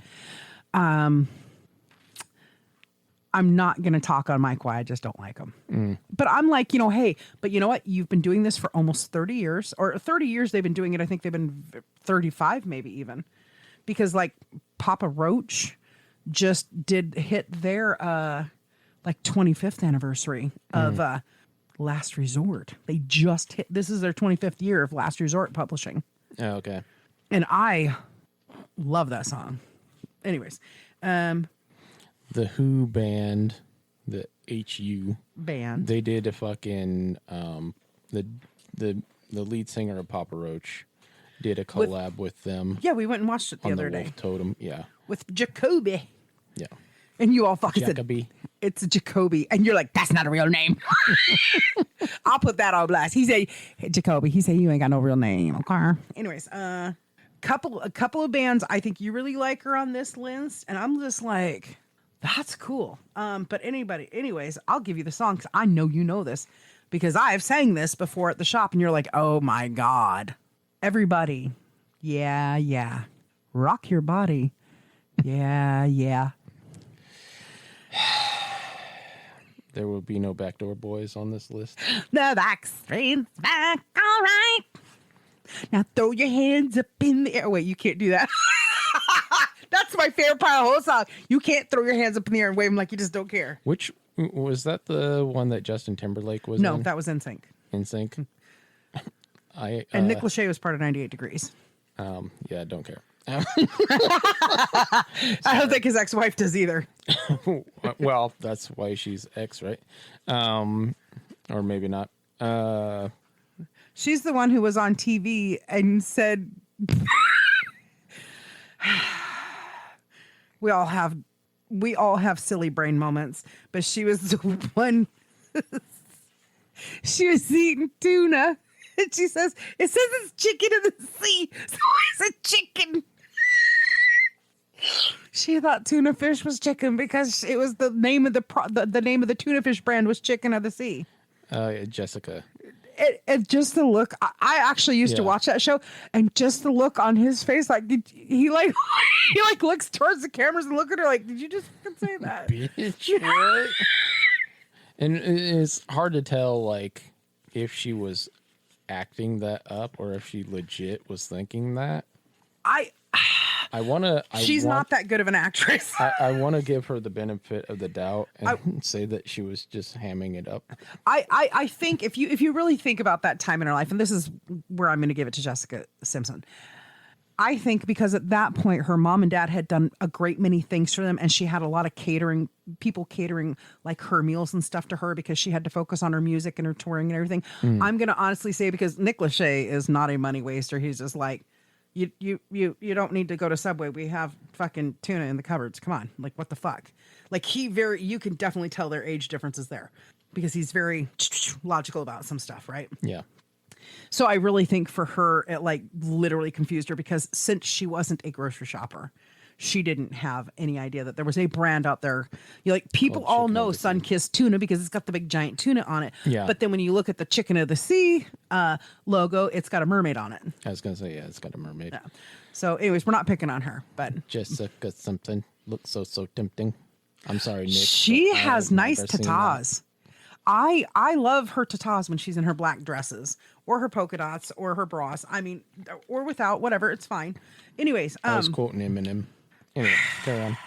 I'm not going to talk on mic why I just don't like them. But I'm like, hey, but you know what? You've been doing this for almost 30 years or 30 years. They've been doing it. I think they've been 35, maybe even, because like Papa Roach just did hit their, like 25th anniversary of, Last Resort. They just hit, this is their 25th year of Last Resort publishing. Oh, okay. And I love that song. Anyways, The Who band, the HU, band. they did a fucking the lead singer of Papa Roach did a collab with them Yeah, we went and watched it the on other the day Wolf Totem. Yeah. with Jacoby. Yeah. And you all fucking said, Jacoby. it's Jacoby. And you're like, that's not a real name. I'll put that on blast. He said, hey, Jacoby, he said, you ain't got no real name. Okay. Anyways, a couple of bands I think you really like are on this list. And I'm just like, that's cool. But anyways, I'll give you the song because I know you know this because I have sang this before at the shop and you're like, oh my God. Everybody. Yeah, yeah. Rock your body. Yeah, yeah. There will be no Backdoor Boys on this list. The back street's back, all right. Now throw your hands up in the air. Wait, you can't do that. That's my favorite part of the whole song. You can't throw your hands up in the air and wave them like you just don't care. Which was that the one that Justin Timberlake was No, in? that was NSYNC. NSYNC. And Nick Lachey was part of 98 Degrees. Yeah, I don't care. I don't think his ex-wife does either. Well, that's why she's ex, right? Or maybe not. She's the one who was on TV and said, we all have silly brain moments, but she was the one. She was eating tuna, and she says, "It says it's chicken in the sea, so it's a chicken." She thought tuna fish was chicken because it was the name of the name of the tuna fish brand was Chicken of the Sea. Jessica. It just the look. I actually used to watch that show, and just the look on his face, like he looks towards the cameras and look at her like, "Did you just say that?" Bitch, what? And it's hard to tell, like, if she was acting that up or if she legit was thinking that. She's not that good of an actress. I want to give her the benefit of the doubt and say that she was just hamming it up. I think if you really think about that time in her life, and this is where I'm going to give it to Jessica Simpson. I think because at that point her mom and dad had done a great many things for them, and she had a lot of people catering like her meals and stuff to her because she had to focus on her music and her touring and everything. I'm going to honestly say, because Nick Lachey is not a money waster. He's just like, You don't need to go to Subway. We have fucking tuna in the cupboards. Come on. Like, what the fuck? Like, you can definitely tell their age differences there because he's very logical about some stuff, right? Yeah. So I really think for her, it like literally confused her because since she wasn't a grocery shopper, she didn't have any idea that there was a brand out there. People all know Sunkissed tuna because it's got the big giant tuna on it. Yeah. But then when you look at the Chicken of the Sea logo, it's got a mermaid on it. I was going to say, yeah, it's got a mermaid. Yeah. So anyways, we're not picking on her, but Jessica something looks so tempting. I'm sorry, Nick. she has nice never seen tatas. I love her tatas when she's in her black dresses or her polka dots or her bras. I mean, or without, whatever, it's fine. Anyways, I was quoting Eminem. Anyway, carry on.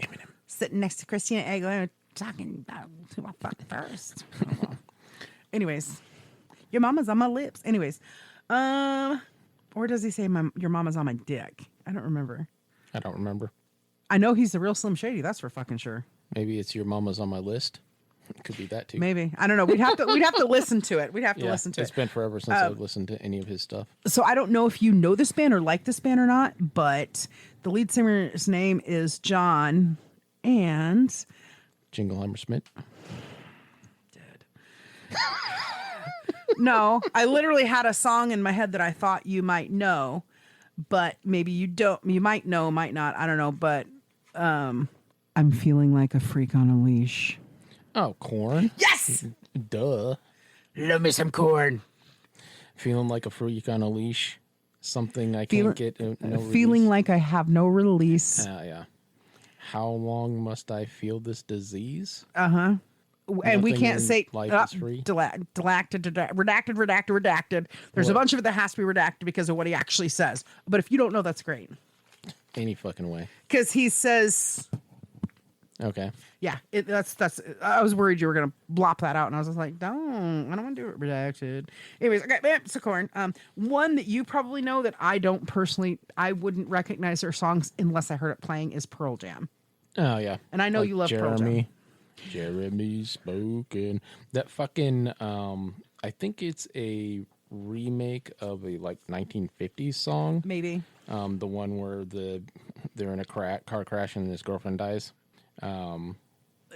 Eminem. Sitting next to Christina Aguilera talking about who I fucked first. Anyways, your mama's on my lips. Anyways, or does he say your mama's on my dick? I don't remember. I don't remember. I know he's the real Slim Shady. That's for fucking sure. Maybe it's your mama's on my list. It could be that too. Maybe. I don't know. We'd have to listen to it. We'd have to listen to it. It's been forever since I've listened to any of his stuff. So I don't know if you know this band or like this band or not, but the lead singer's name is John and Jingleheimer Smith. Dead. No, I literally had a song in my head that I thought you might know, but maybe you don't. You might know, might not. I don't know, but I'm feeling like a freak on a leash. Oh, Corn. Yes. Duh. Love me some Corn. Feeling like a freak on a leash. Something I can't get. No feeling like I have no release. Yeah. How long must I feel this disease? And we Nothing can't in say life is free. redacted. There's a bunch of it that has to be redacted because of what he actually says. But if you don't know, that's great. Any fucking way. Because he says, okay. Yeah, that's. I was worried you were gonna blop that out, and I was just like, I don't want to do it redacted. Anyways, okay, so Corn. One that you probably know that I don't personally, I wouldn't recognize their songs unless I heard it playing is Pearl Jam. Oh yeah, and I know you love Pearl Jam. Jeremy spoken. That fucking. I think it's a remake of a like 1950s song. Maybe. The one where they're in a car crash and his girlfriend dies.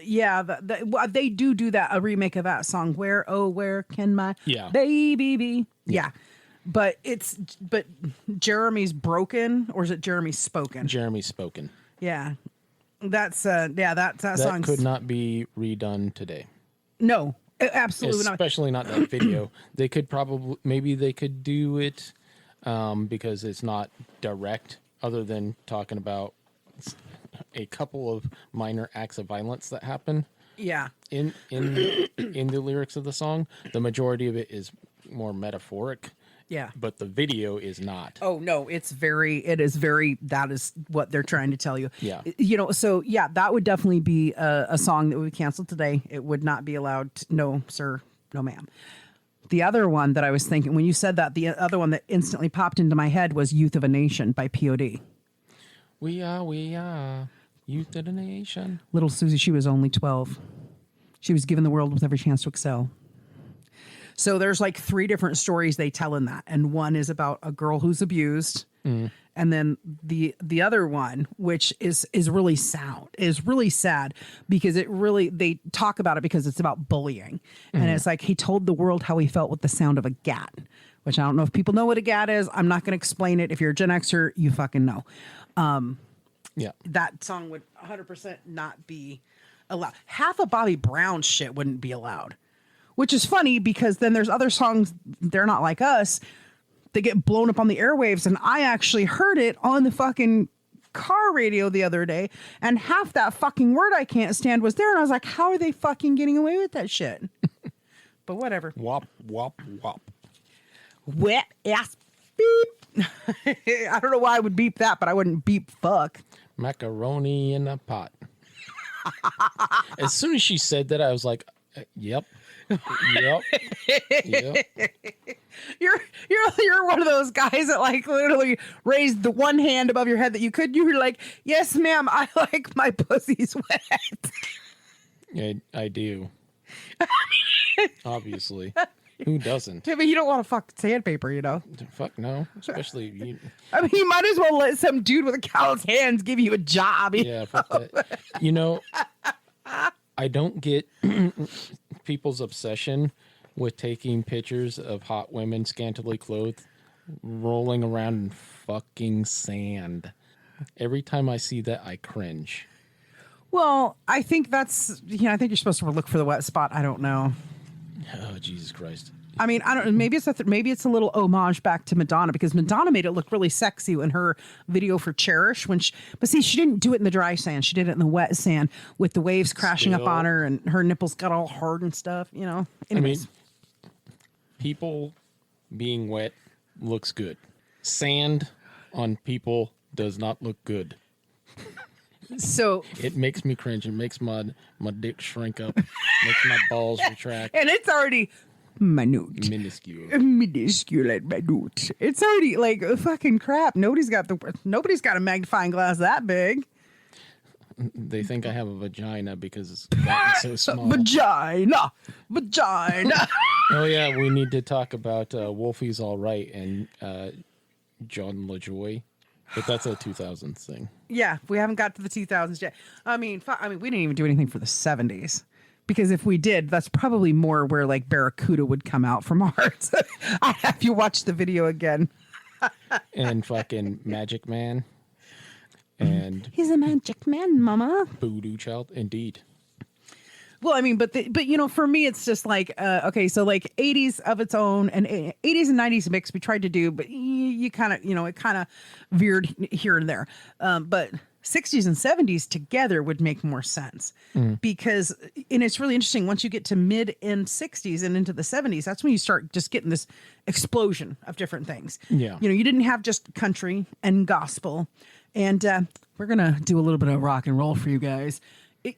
Yeah, they do that, a remake of that song. Where can my baby be? Yeah. But Jeremy's broken, or is it Jeremy's spoken? Jeremy's spoken. Yeah. That song could not be redone today. No, absolutely not. Especially not that video. They could maybe they could do it because it's not direct, other than talking about a couple of minor acts of violence that happen. Yeah. in the lyrics of the song. The majority of it is more metaphoric, Yeah. but the video is not. Oh no, it is very, that is what they're trying to tell you. Yeah. You know, so yeah, that would definitely be a song that would be canceled today. It would not be allowed. No, sir. No, ma'am. The other one that I was thinking, when you said that, the other one that instantly popped into my head was Youth of a Nation by POD. We are youth of the nation. Little Susie, she was only 12. She was given the world with every chance to excel. So there's like 3 different stories they tell in that. And one is about a girl who's abused. And then the other one, which is really sad because they talk about it because it's about bullying. And it's like, he told the world how he felt with the sound of a gat, which I don't know if people know what a gat is. I'm not going to explain it. If you're a Gen Xer, you fucking know. Yeah. That song would 100% not be allowed. Half of Bobby Brown's shit wouldn't be allowed, which is funny because then there's other songs, they're not like us. They get blown up on the airwaves, and I actually heard it on the fucking car radio the other day, and half that fucking word I can't stand was there, and I was like, how are they fucking getting away with that shit? But whatever. Wop, wop, wop. Wet ass beep. I don't know why I would beep that, but I wouldn't beep fuck. Macaroni in a pot. As soon as she said that, I was like, yep. Yep. Yep. You're one of those guys that like literally raised the one hand above your head that you could. You were like, yes, ma'am, I like my pussy's wet. I do. Obviously. Who doesn't? I mean, you don't want to fuck sandpaper, you know? Fuck no. Especially you. I mean, you might as well let some dude with a callous hands give you a job. Yeah, fuck that. You know, I don't get people's obsession with taking pictures of hot women scantily clothed rolling around in fucking sand. Every time I see that, I cringe. Well, I think I think you're supposed to look for the wet spot. I don't know. Oh, Jesus Christ. I mean, I don't know. Maybe it's a little homage back to Madonna because Madonna made it look really sexy in her video for Cherish but see, she didn't do it in the dry sand. She did it in the wet sand with the waves crashing up on her and her nipples got all hard and stuff, you know. Anyways. I mean, people being wet looks good. Sand on people does not look good. So it makes me cringe. It makes my dick shrink up. Makes my balls retract. And it's already minute. Minuscule and minute. It's already like fucking crap. Nobody's got a magnifying glass that big. They think I have a vagina because it's gotten so small. Vagina. Oh yeah, we need to talk about Wolfie's All Right and John LaJoy. But that's a 2000s thing. Yeah, we haven't got to the 2000s yet. I mean, we didn't even do anything for the 70s. Because if we did, that's probably more where like Barracuda would come out from ours. I have you watch the video again. And fucking Magic Man. And he's a magic man, mama. Voodoo Child, indeed. Well, I mean, but you know, for me, it's just like, okay, so like 80s of its own and 80s and 90s mix we tried to do, but you kind of, you know, it kind of veered here and there. But 60s and 70s together would make more sense because, and it's really interesting once you get to mid and 60s and into the 70s, that's when you start just getting this explosion of different things. Yeah. You know, you didn't have just country and gospel and we're going to do a little bit of rock and roll for you guys.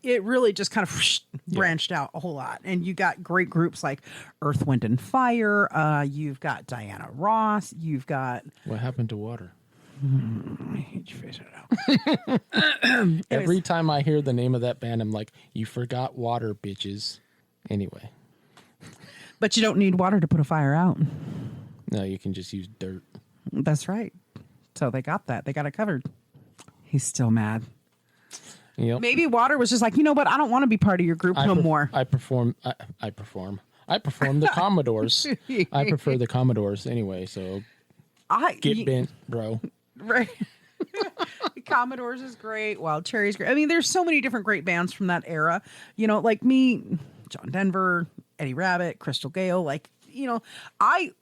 It really just kind of branched out a whole lot. And you got great groups like Earth, Wind and Fire. You've got Diana Ross. You've got... What happened to water? I hate you face it out. Every time I hear the name of that band, I'm like, you forgot water, bitches. Anyway. But you don't need water to put a fire out. No, you can just use dirt. That's right. So they got that. They got it covered. He's still mad. Yep. Maybe water was just like, you know what? I don't want to be part of your group no more. I perform the Commodores. I prefer the Commodores anyway, so get bent, bro. Right. Commodores is great. Wild Cherry's great. I mean, there's so many different great bands from that era. You know, like me, John Denver, Eddie Rabbitt, Crystal Gale. Like, you know, I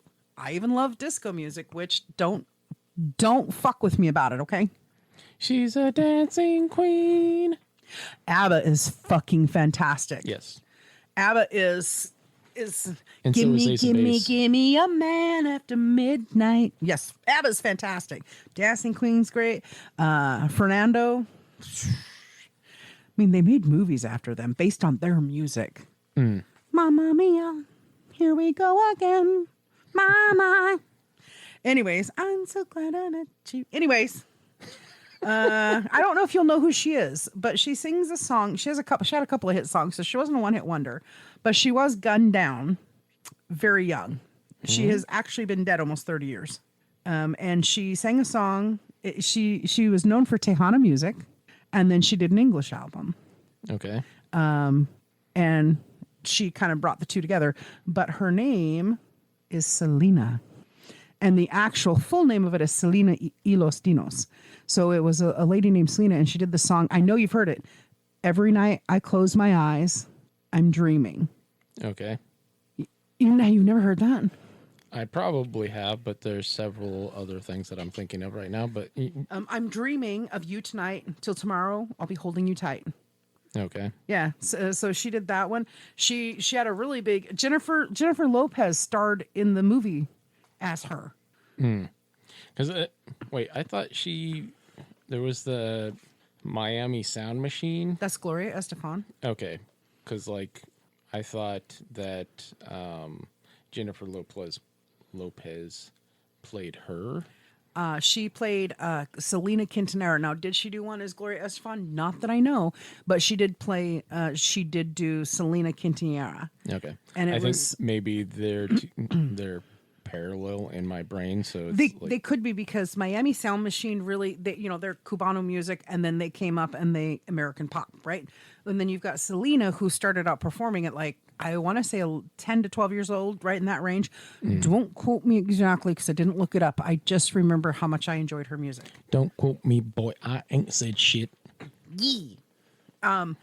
even love disco music, which don't fuck with me about it, okay? She's a dancing queen. ABBA is fucking fantastic. Yes. ABBA is And give so is me, Ace of give me, Base. give me a man after midnight. Yes, ABBA's fantastic. Dancing Queen's great. Fernando. I mean, they made movies after them based on their music. Mamma mia, here we go again. Mama. Anyways, I'm so glad I met you. Anyways, I don't know if you'll know who she is, but she sings a song. She had a couple of hit songs, so she wasn't a one-hit wonder, but she was gunned down very young. She has actually been dead almost 30 years. And she sang a song. She was known for Tejana music, and then she did an English album. Okay. And she kind of brought the two together. But her name is Selena. And the actual full name of it is Selena y los Dinos. So it was a lady named Selena, and she did the song. I know you've heard it. Every night I close my eyes, I'm dreaming. Okay. You've never heard that? I probably have, but there's several other things that I'm thinking of right now. But I'm dreaming of you tonight. Till tomorrow, I'll be holding you tight. okay. Yeah, so she did that one. She had a really big Jennifer Lopez starred in the movie as her. Because wait, I thought there was the Miami Sound Machine. That's Gloria Estefan. Okay, because like I thought that Jennifer Lopez played her. She played Selena Quintanilla. Now, did she do one as Gloria Estefan? Not that I know, but she did play. She did do Selena Quintanilla. Okay, And I it think was maybe they're parallel in my brain. So it's they could be, because Miami Sound Machine really, they're Cubano music, and then they came up and they American pop, right? And then you've got Selena, who started out performing at like, I want to say 10 to 12 years old, right in that range. Don't quote me exactly because I didn't look it up. I just remember how much I enjoyed her music. Don't quote me, boy. I ain't said shit. Yee. The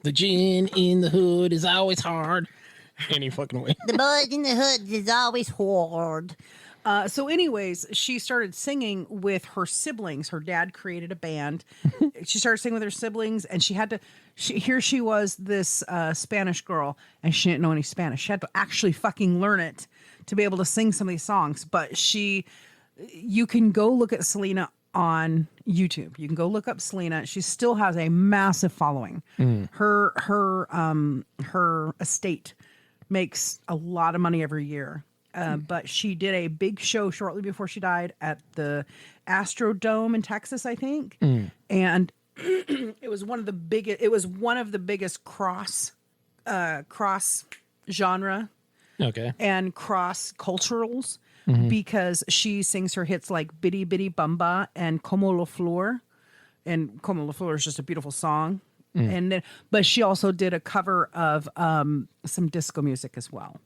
gin in the hood is always hard. Any fucking way. The boys in the hood is always hard. So anyways, she started singing with her siblings. Her dad created a band. She started singing with her siblings, and here she was, this Spanish girl, and she didn't know any Spanish. She had to actually fucking learn it to be able to sing some of these songs. But you can go look at Selena on YouTube. You can go look up Selena. She still has a massive following. Her estate makes a lot of money every year. But she did a big show shortly before she died at the Astrodome in Texas, I think. And it was one of the biggest cross genre Okay. and cross culturals, because she sings her hits like Bitty Bitty Bamba and Como la Flor. And Como la Flor is just a beautiful song. But she also did a cover of some disco music as well.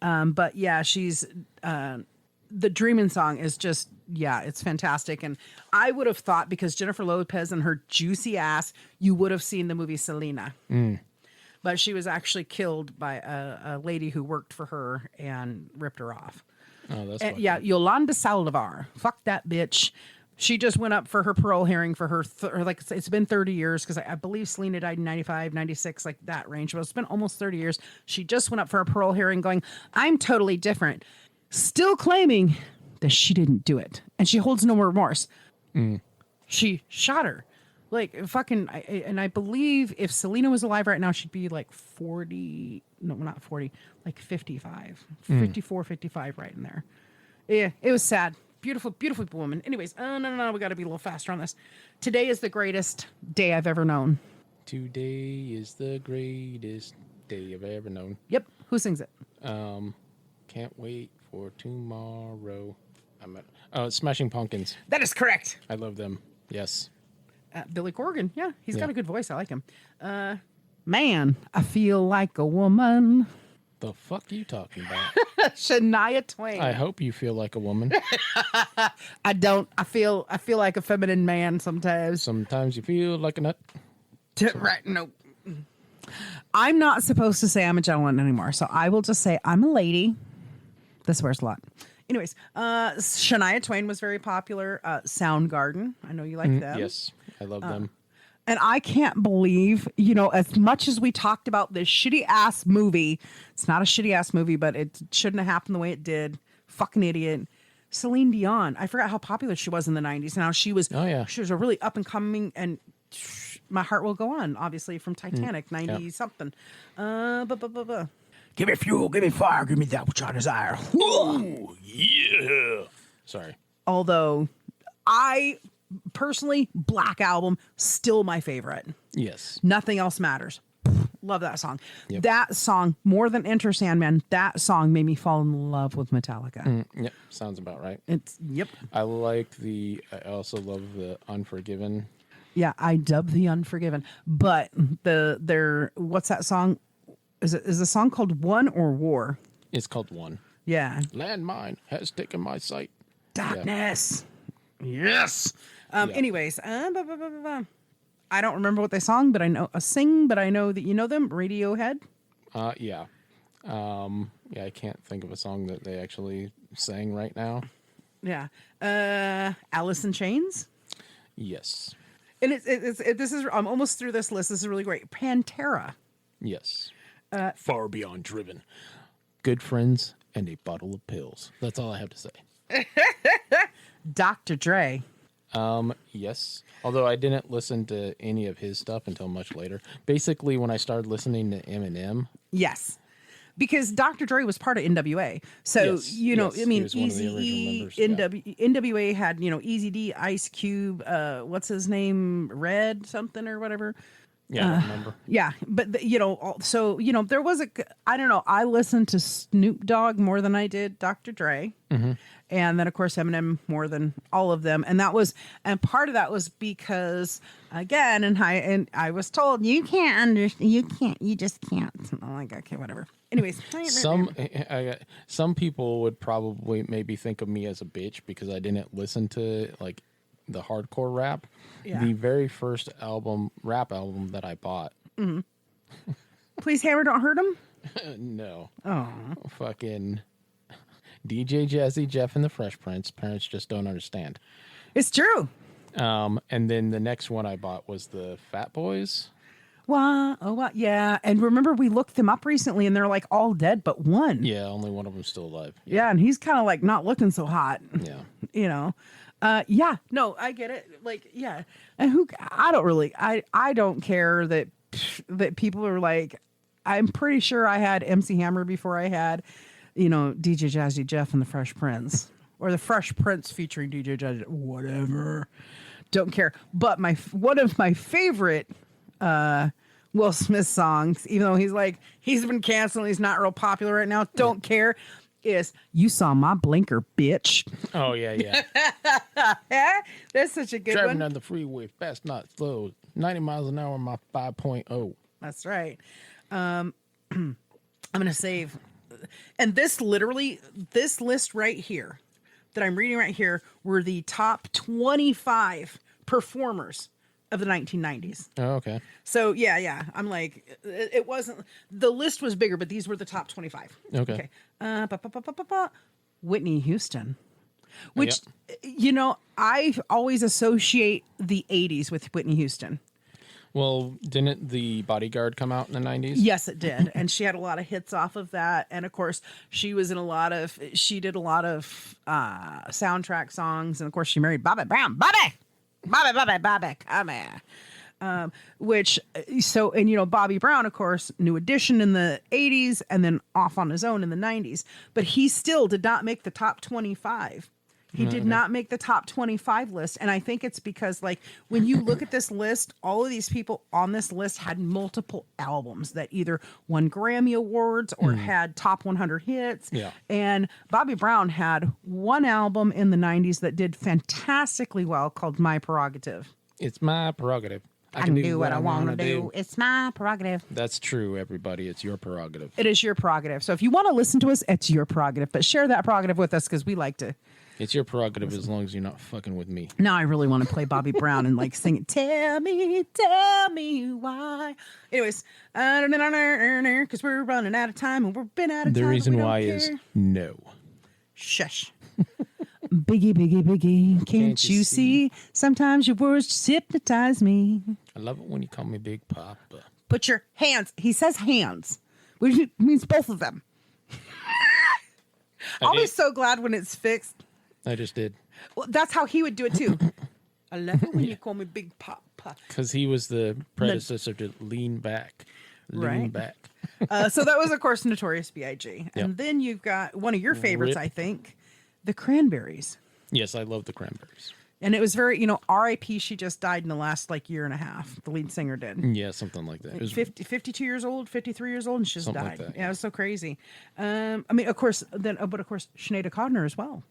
But yeah, she's the Dreamin' song is just, it's fantastic. And I would have thought, because Jennifer Lopez and her juicy ass, you would have seen the movie Selena. But she was actually killed by a lady who worked for her and ripped her off. Oh, that's And, Yolanda Saldivar. Fuck that bitch. She just went up for her parole hearing for her, it's been 30 years, because I believe Selena died in 95, 96, like that range. But it's been almost 30 years. She just went up for a parole hearing going, I'm totally different. Still claiming that she didn't do it. And she holds no remorse. She shot her. Like, fucking, and I believe if Selena was alive right now, she'd be like 40, no, not 40, like 55, 54, 55, right in there. Yeah, it was sad. Beautiful, beautiful woman. Anyways, no, we got to be a little faster on this. Today is the greatest day I've ever known. Today is the greatest day I've ever known. Yep. Who sings it? Can't wait for tomorrow. It's Smashing Pumpkins. That is correct. I love them. Yes. Billy Corgan. Yeah, he's got a good voice. I like him. Man, I feel like a woman. The fuck are you talking about? Shania Twain. I hope you feel like a woman. I don't. I feel like a feminine man sometimes. Sometimes you feel like a nut. Right. No. I'm not supposed to say I'm a gentleman anymore, so I will just say I'm a lady. This swears a lot. Anyways, Shania Twain was very popular. Soundgarden. I know you like them. Yes, I love them. And I can't believe, as much as we talked about this shitty ass movie, it's not a shitty ass movie, but it shouldn't have happened the way it did. Fucking idiot. Celine Dion. I forgot how popular she was in the 90s. Now she was she was a really up and coming, and My Heart Will Go On, obviously from Titanic, 90 something. Give me fuel, give me fire, give me that which I desire. Ooh, yeah. Sorry. Although I personally, Black Album, still my favorite. Yes. Nothing else matters. Love that song. Yep. That song, more than Enter Sandman, that song made me fall in love with Metallica. Yep. Sounds about right. Yep. I also love the Unforgiven. Yeah, I dub the Unforgiven. But what's that song? Is the song called One or War? It's called One. Yeah. Landmine has taken my sight. Darkness. Yeah. Yes. Anyways, I don't remember what they sung, but I know but I know that you know them. Radiohead. Yeah. I can't think of a song that they actually sang right now. Yeah. Alice in Chains. Yes. And I'm almost through this list. This is really great. Pantera. Yes. Far Beyond Driven. Good Friends and a Bottle of Pills. That's all I have to say. Dr. Dre. Yes. Although I didn't listen to any of his stuff until much later. Basically, when I started listening to Eminem. Yes. Because Dr. Dre was part of NWA. So, yes, I mean, Easy NWA had, Easy D, Ice Cube, what's his name? Red something or whatever. Yeah, I don't remember. Yeah, but there was I don't know. I listened to Snoop Dogg more than I did Dr. Dre, and then of course Eminem more than all of them. And part of that was because again, and I was told you just can't. I'm like, okay, whatever. Anyways, some people would probably maybe think of me as a bitch because I didn't listen to like the hardcore rap. Yeah. The very first rap album that I bought. Mm-hmm. Please Hammer Don't Hurt Him? No. Oh. Fucking DJ Jazzy Jeff and the Fresh Prince. Parents just don't understand. It's true. And then the next one I bought was the Fat Boys. Wow. Oh, wow. Yeah. And remember, we looked them up recently and they're like all dead but one. Yeah, only one of them's still alive. Yeah, and he's kind of like not looking so hot. Yeah. Yeah, no, I get it. Like, yeah. And I don't care that people are like, I'm pretty sure I had MC Hammer before I had, DJ Jazzy Jeff and the Fresh Prince, or the Fresh Prince featuring DJ Jazzy, whatever. Don't care. But one of my favorite Will Smith songs, even though he's been canceled, he's not real popular right now. Don't care. Is You Saw My Blinker, bitch. Oh, yeah. That's such a good Driving one. down the freeway, fast, not slow. 90 miles an hour on my 5.0. That's right. I'm going to save. And this list right here that I'm reading right here were the top 25 performers of the 1990s. Oh, okay. So, yeah. I'm like, it wasn't, the list was bigger, but these were the top 25. Okay. Whitney Houston, which, I always associate the 80s with Whitney Houston. Well, didn't The Bodyguard come out in the 90s? Yes, it did. And she had a lot of hits off of that. And of course, she did a lot of soundtrack songs. And of course, she married Bobby Brown. Bobby, come here. Bobby Brown, of course, New Edition in the 80s and then off on his own in the 90s. But he still did not make the top 25. He did not make the top 25 list. And I think it's because, like, when you look at this list, all of these people on this list had multiple albums that either won Grammy Awards or had top 100 hits. Yeah. And Bobby Brown had one album in the 90s that did fantastically well called My Prerogative. It's my prerogative. I can do what I want to do. It's my prerogative. That's true, everybody. It's your prerogative. It is your prerogative. So if you want to listen to us, it's your prerogative. But share that prerogative with us because we like to. It's your prerogative as long as you're not fucking with me. Now I really want to play Bobby Brown and like sing it. Tell me why. Anyways, because we're running out of time and we've been out of time. The reason why is no. Shush. Biggie, can't you see? Sometimes your words just hypnotize me. I I love it when you call me Big Papa. Put your hands. He says hands, which means both of them. I'll be so glad when it's fixed. I just did. Well, that's how he would do it too. I love it when you call me Big Papa. Because he was the predecessor to Lean Back. Lean Right. Back. So that was, of course, Notorious B.I.G. And then you've got one of your favorites, Rip. I think, the Cranberries. Yes, I love the Cranberries. And it was very, R.I.P. She just died in the last year and a half. The lead singer did. Yeah, something like that. It was 52 years old, 53 years old, and she just Something died. like that, Yeah, it was so crazy. Of course, but of course, Sinead O'Connor as well.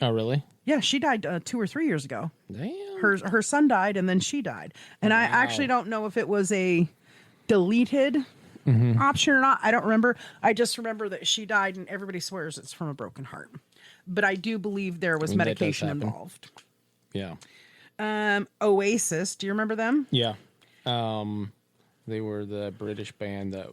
Oh, really? Yeah, she died 2 or 3 years ago. Damn. Her son died, and then she died. And I actually don't know if it was a deleted option or not. I don't remember. I just remember that she died, and everybody swears it's from a broken heart. But I do believe there was that does medication happen. involved. Yeah. Oasis, do you remember them? Yeah. They were the British band that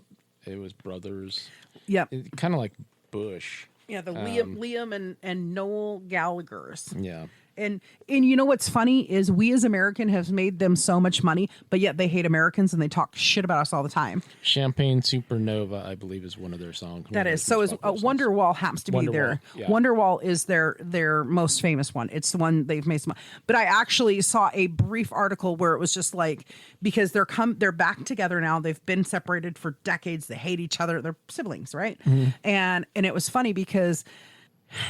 it was brothers. Yep. Kind of like Bush. Yeah, the Liam and Noel Gallagher's. Yeah. And you know what's funny is we as American have made them so much money, but yet they hate Americans and they talk shit about us all the time. Champagne Supernova, I believe, is one of their songs. That is. So is Wonderwall happens to be their yeah. Wonderwall is their most famous one. It's the one they've made some. But I actually saw a brief article where it was just like, because they're back together now. They've been separated for decades. They hate each other. They're siblings, right? And it was funny because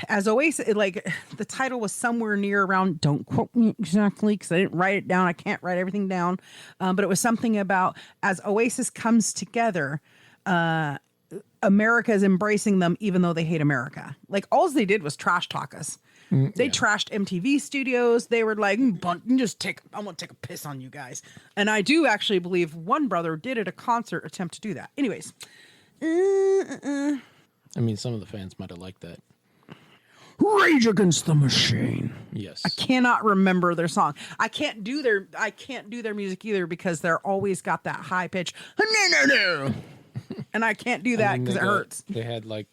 as Oasis, like the title was somewhere near around, don't quote me exactly because I didn't write it down. I can't write everything down. But it was something about as Oasis comes together, America is embracing them even though they hate America. Like all they did was trash talk us. They trashed MTV studios. They were like, I want to take a piss on you guys. And I do actually believe one brother did at a concert attempt to do that. Anyways. I mean, some of the fans might have liked that. Rage Against the Machine. Yes. I cannot remember their song. I can't do their music either because they're always got that high pitch. And I can't do that because it hurts. They had like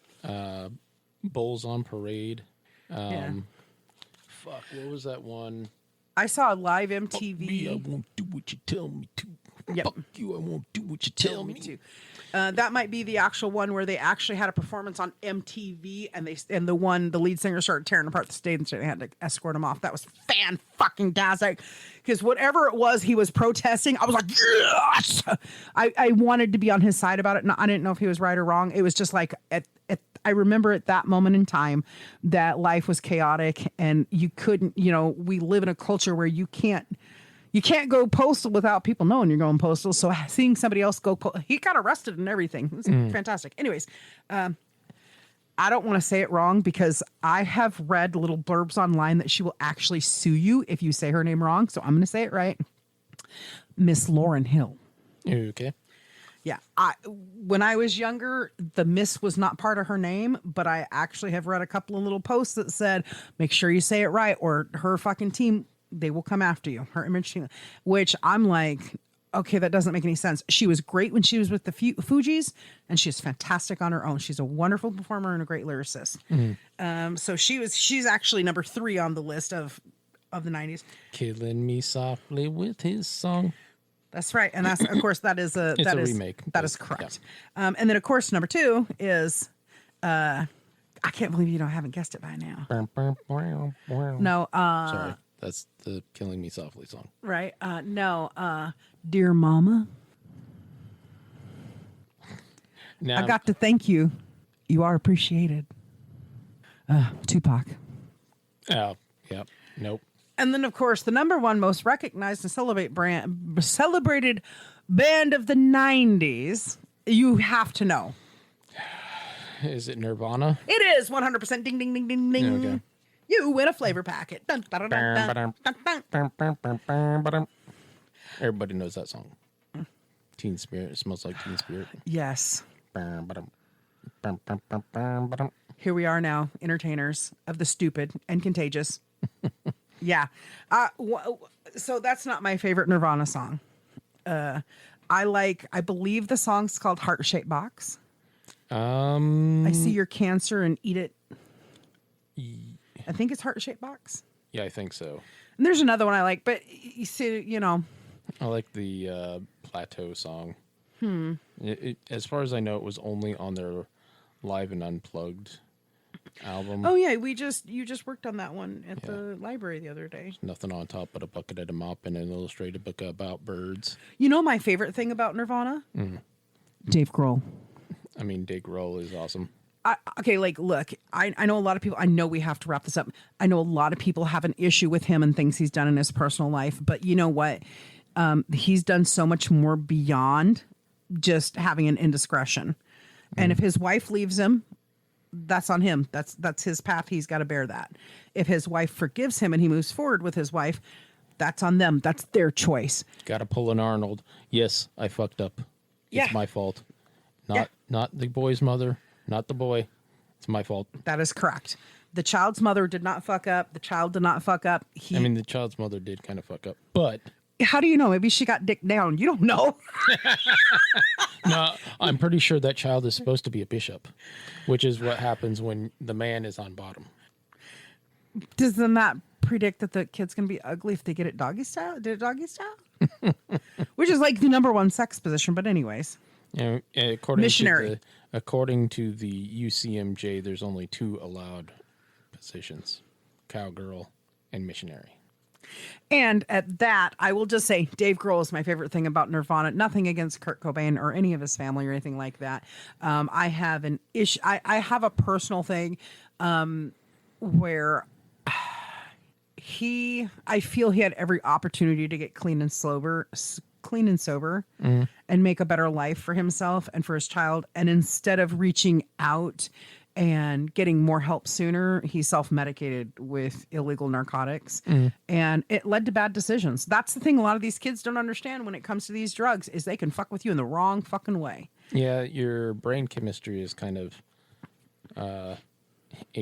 Bulls on Parade. Yeah. Fuck, what was that one? I saw a live MTV. Fuck me, I won't do what you tell me to. Yep. Fuck you, I won't do what you tell me too. That might be the actual one where they actually had a performance on MTV, and the lead singer started tearing apart the stage, and they had to escort him off. That was fan-fucking-tastic, because whatever it was he was protesting, I was like, yes! I wanted to be on his side about it. No, I didn't know if he was right or wrong. It was just like I remember at that moment in time that life was chaotic, and you couldn't. We live in a culture where you can't go postal without people knowing you're going postal. So seeing somebody else go, he got arrested and everything. It was fantastic. Anyways, I don't want to say it wrong because I have read little blurbs online that she will actually sue you if you say her name wrong. So I'm going to say it right. Miss Lauryn Hill. Okay. Yeah. When I was younger, the Miss was not part of her name, but I actually have read a couple of little posts that said, make sure you say it right or her fucking team, they will come after you. Her image team, which I'm like, okay, that doesn't make any sense. She was great when she was with the Fugees, and she's fantastic on her own. She's a wonderful performer and a great lyricist. So she's actually number 3 on the list of the 90s. Killing me softly with his song. That's right. And that's, of course, that is a remake. That is correct. Yeah. And then, of course, number 2 is, I can't believe you haven't guessed it by now. No. Sorry. That's the Killing Me Softly song. Right. No. Dear Mama. Now, I got to thank you. You are appreciated. Tupac. Oh, yep. Nope. And then, of course, the number 1 most recognized and celebrated band of the 90s. You have to know. Is it Nirvana? It is 100% ding, ding, ding, ding, ding. Okay. You win a flavor packet. Dun, dun, dun, dun, dun. Everybody knows that song. Teen Spirit. It smells like Teen Spirit. Yes. Here we are now, entertainers of the stupid and contagious. Yeah. So that's not my favorite Nirvana song. I believe the song's called Heart Shaped Box. I see your cancer and eat it. I think it's Heart Shaped Box. Yeah, I think so. And there's another one I like, but you see, I like the Plateau song. As far as I know, it was only on their Live and Unplugged album. Oh yeah, you just worked on that one at the library the other day. Nothing on top but a bucket and a mop and an illustrated book about birds. You know my favorite thing about Nirvana? Dave Grohl. I mean, Dave Grohl is awesome. Okay, like, look, I know a lot of people, I know we have to wrap this up. I know a lot of people have an issue with him and things he's done in his personal life, but you know what? He's done so much more beyond just having an indiscretion. And if his wife leaves him, that's on him. That's his path. He's got to bear that. If his wife forgives him and he moves forward with his wife, that's on them. That's their choice. Got to pull an Arnold. Yes, I fucked up. It's my fault. Not the boy's mother, not the boy. It's my fault. That is correct. The child's mother did not fuck up. The child did not fuck up. I mean, the child's mother did kind of fuck up, but how do you know? Maybe she got dick down. You don't know. no, I'm pretty sure that child is supposed to be a bishop, which is what happens when the man is on bottom. Does then that predict that the kid's going to be ugly if they get it doggy style? Did it doggy style? Which is like the number one sex position. But anyways. You know, according to the UCMJ, there's only 2 allowed positions: cowgirl and missionary. And at that, I will just say Dave Grohl is my favorite thing about Nirvana. Nothing against Kurt Cobain or any of his family or anything like that. I have an issue. I have a personal thing where I feel he had every opportunity to get clean and sober and make a better life for himself and for his child. And instead of reaching out and getting more help sooner, he self-medicated with illegal narcotics and it led to bad decisions. That's the thing a lot of these kids don't understand when it comes to these drugs is they can fuck with you in the wrong fucking way. Yeah, your brain chemistry is kind of a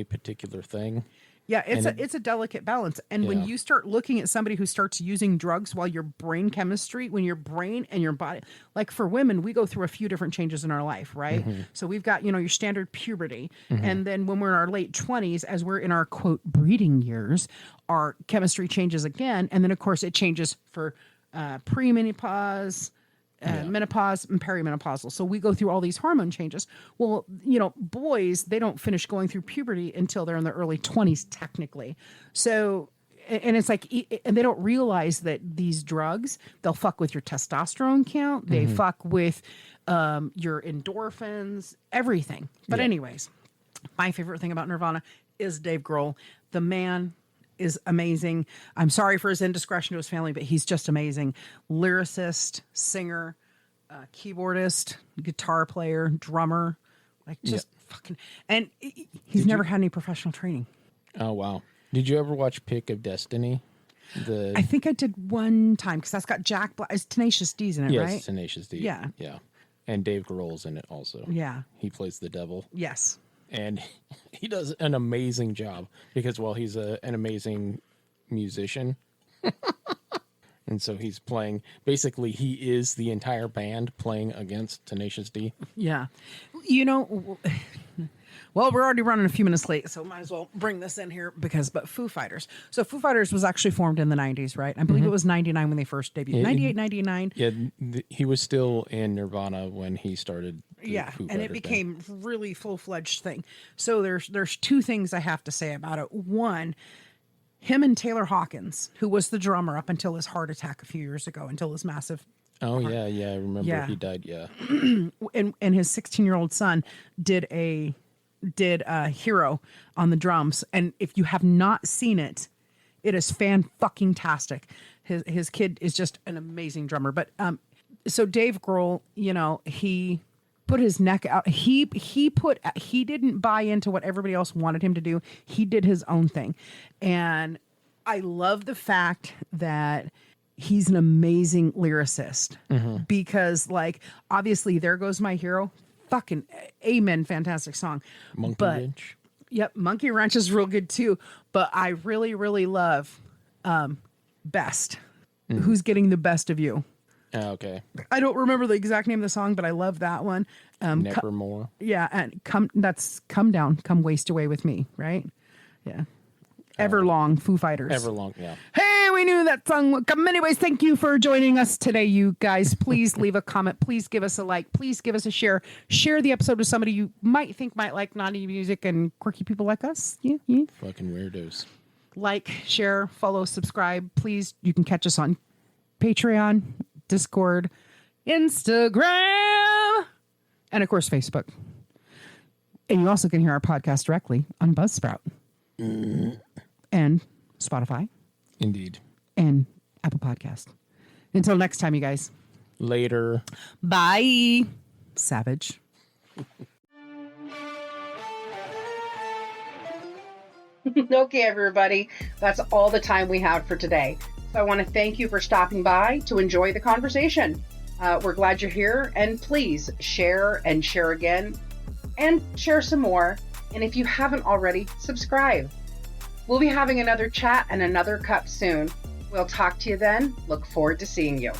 particular thing. Yeah, it's a delicate balance. And when you start looking at somebody who starts using drugs while your brain chemistry, when your brain and your body, like for women, we go through a few different changes in our life, right? So we've got, your standard puberty. And then when we're in our late 20s, as we're in our quote breeding years, our chemistry changes again. And then of course it changes for premenopause, menopause and perimenopausal. So we go through all these hormone changes. Well, boys, they don't finish going through puberty until they're in their early 20s, technically. So, and it's like, and they don't realize that these drugs, they'll fuck with your testosterone count. They fuck with your endorphins, everything. But anyways, my favorite thing about Nirvana is Dave Grohl. The man is amazing. I'm sorry for his indiscretion to his family, but he's just amazing. Lyricist, singer, keyboardist, guitar player, drummer, like just fucking. And he's never had any professional training. Oh wow! Did you ever watch Pick of Destiny? I think I did one time because that's got Jack Black. It's Tenacious D's in it, right? Yes, Tenacious D. Yeah. And Dave Grohl's in it also. Yeah. He plays the devil. Yes. And he does an amazing job because, well, he's an amazing musician. And so he's playing, basically, he is the entire band playing against Tenacious D. Yeah. Well, we're already running a few minutes late, so might as well bring this in here but Foo Fighters. So Foo Fighters was actually formed in the 90s, right? I believe it was 99 when they first debuted. 98, 99. Yeah, he was still in Nirvana when he started. And it became really full-fledged thing. So there's 2 things I have to say about it. One, him and Taylor Hawkins, who was the drummer up until his heart attack a few years ago, until his massive. Oh, yeah, I remember he died, and his 16-year-old son did a Hero on the drums, and if you have not seen it, it is fan-fucking-tastic. His kid is just an amazing drummer. But so Dave Grohl, he put his neck out. He didn't buy into what everybody else wanted him to do. He did his own thing, and I love the fact that he's an amazing lyricist because, like, obviously, There Goes My Hero. Fucking amen, fantastic song. Monkey Wrench. Yep, Monkey Wrench is real good too. But I really, really love Best. Who's Getting the Best of You? Okay. I don't remember the exact name of the song, but I love that one. Nevermore. And Come Down, Come Waste Away with Me, right? Yeah. Everlong, Foo Fighters. Everlong, yeah. Hey, we we knew that song would come. Anyways, thank you for joining us today, you guys. Please leave a comment. Please give us a like. Please give us a share. Share the episode with somebody you might think might like naughty music and quirky people like us. Yeah. Fucking weirdos. Like, share, follow, subscribe. Please, you can catch us on Patreon, Discord, Instagram, and of course, Facebook. And you also can hear our podcast directly on Buzzsprout and Spotify. Indeed. And Apple Podcast. Until next time, you guys. Later. Bye. Savage. Okay, everybody, that's all the time we have for today. So I want to thank you for stopping by to enjoy the conversation. We're glad you're here, and please share and share again and share some more. And if you haven't already, subscribe. We'll be having another chat and another cup soon. We'll talk to you then. Look forward to seeing you.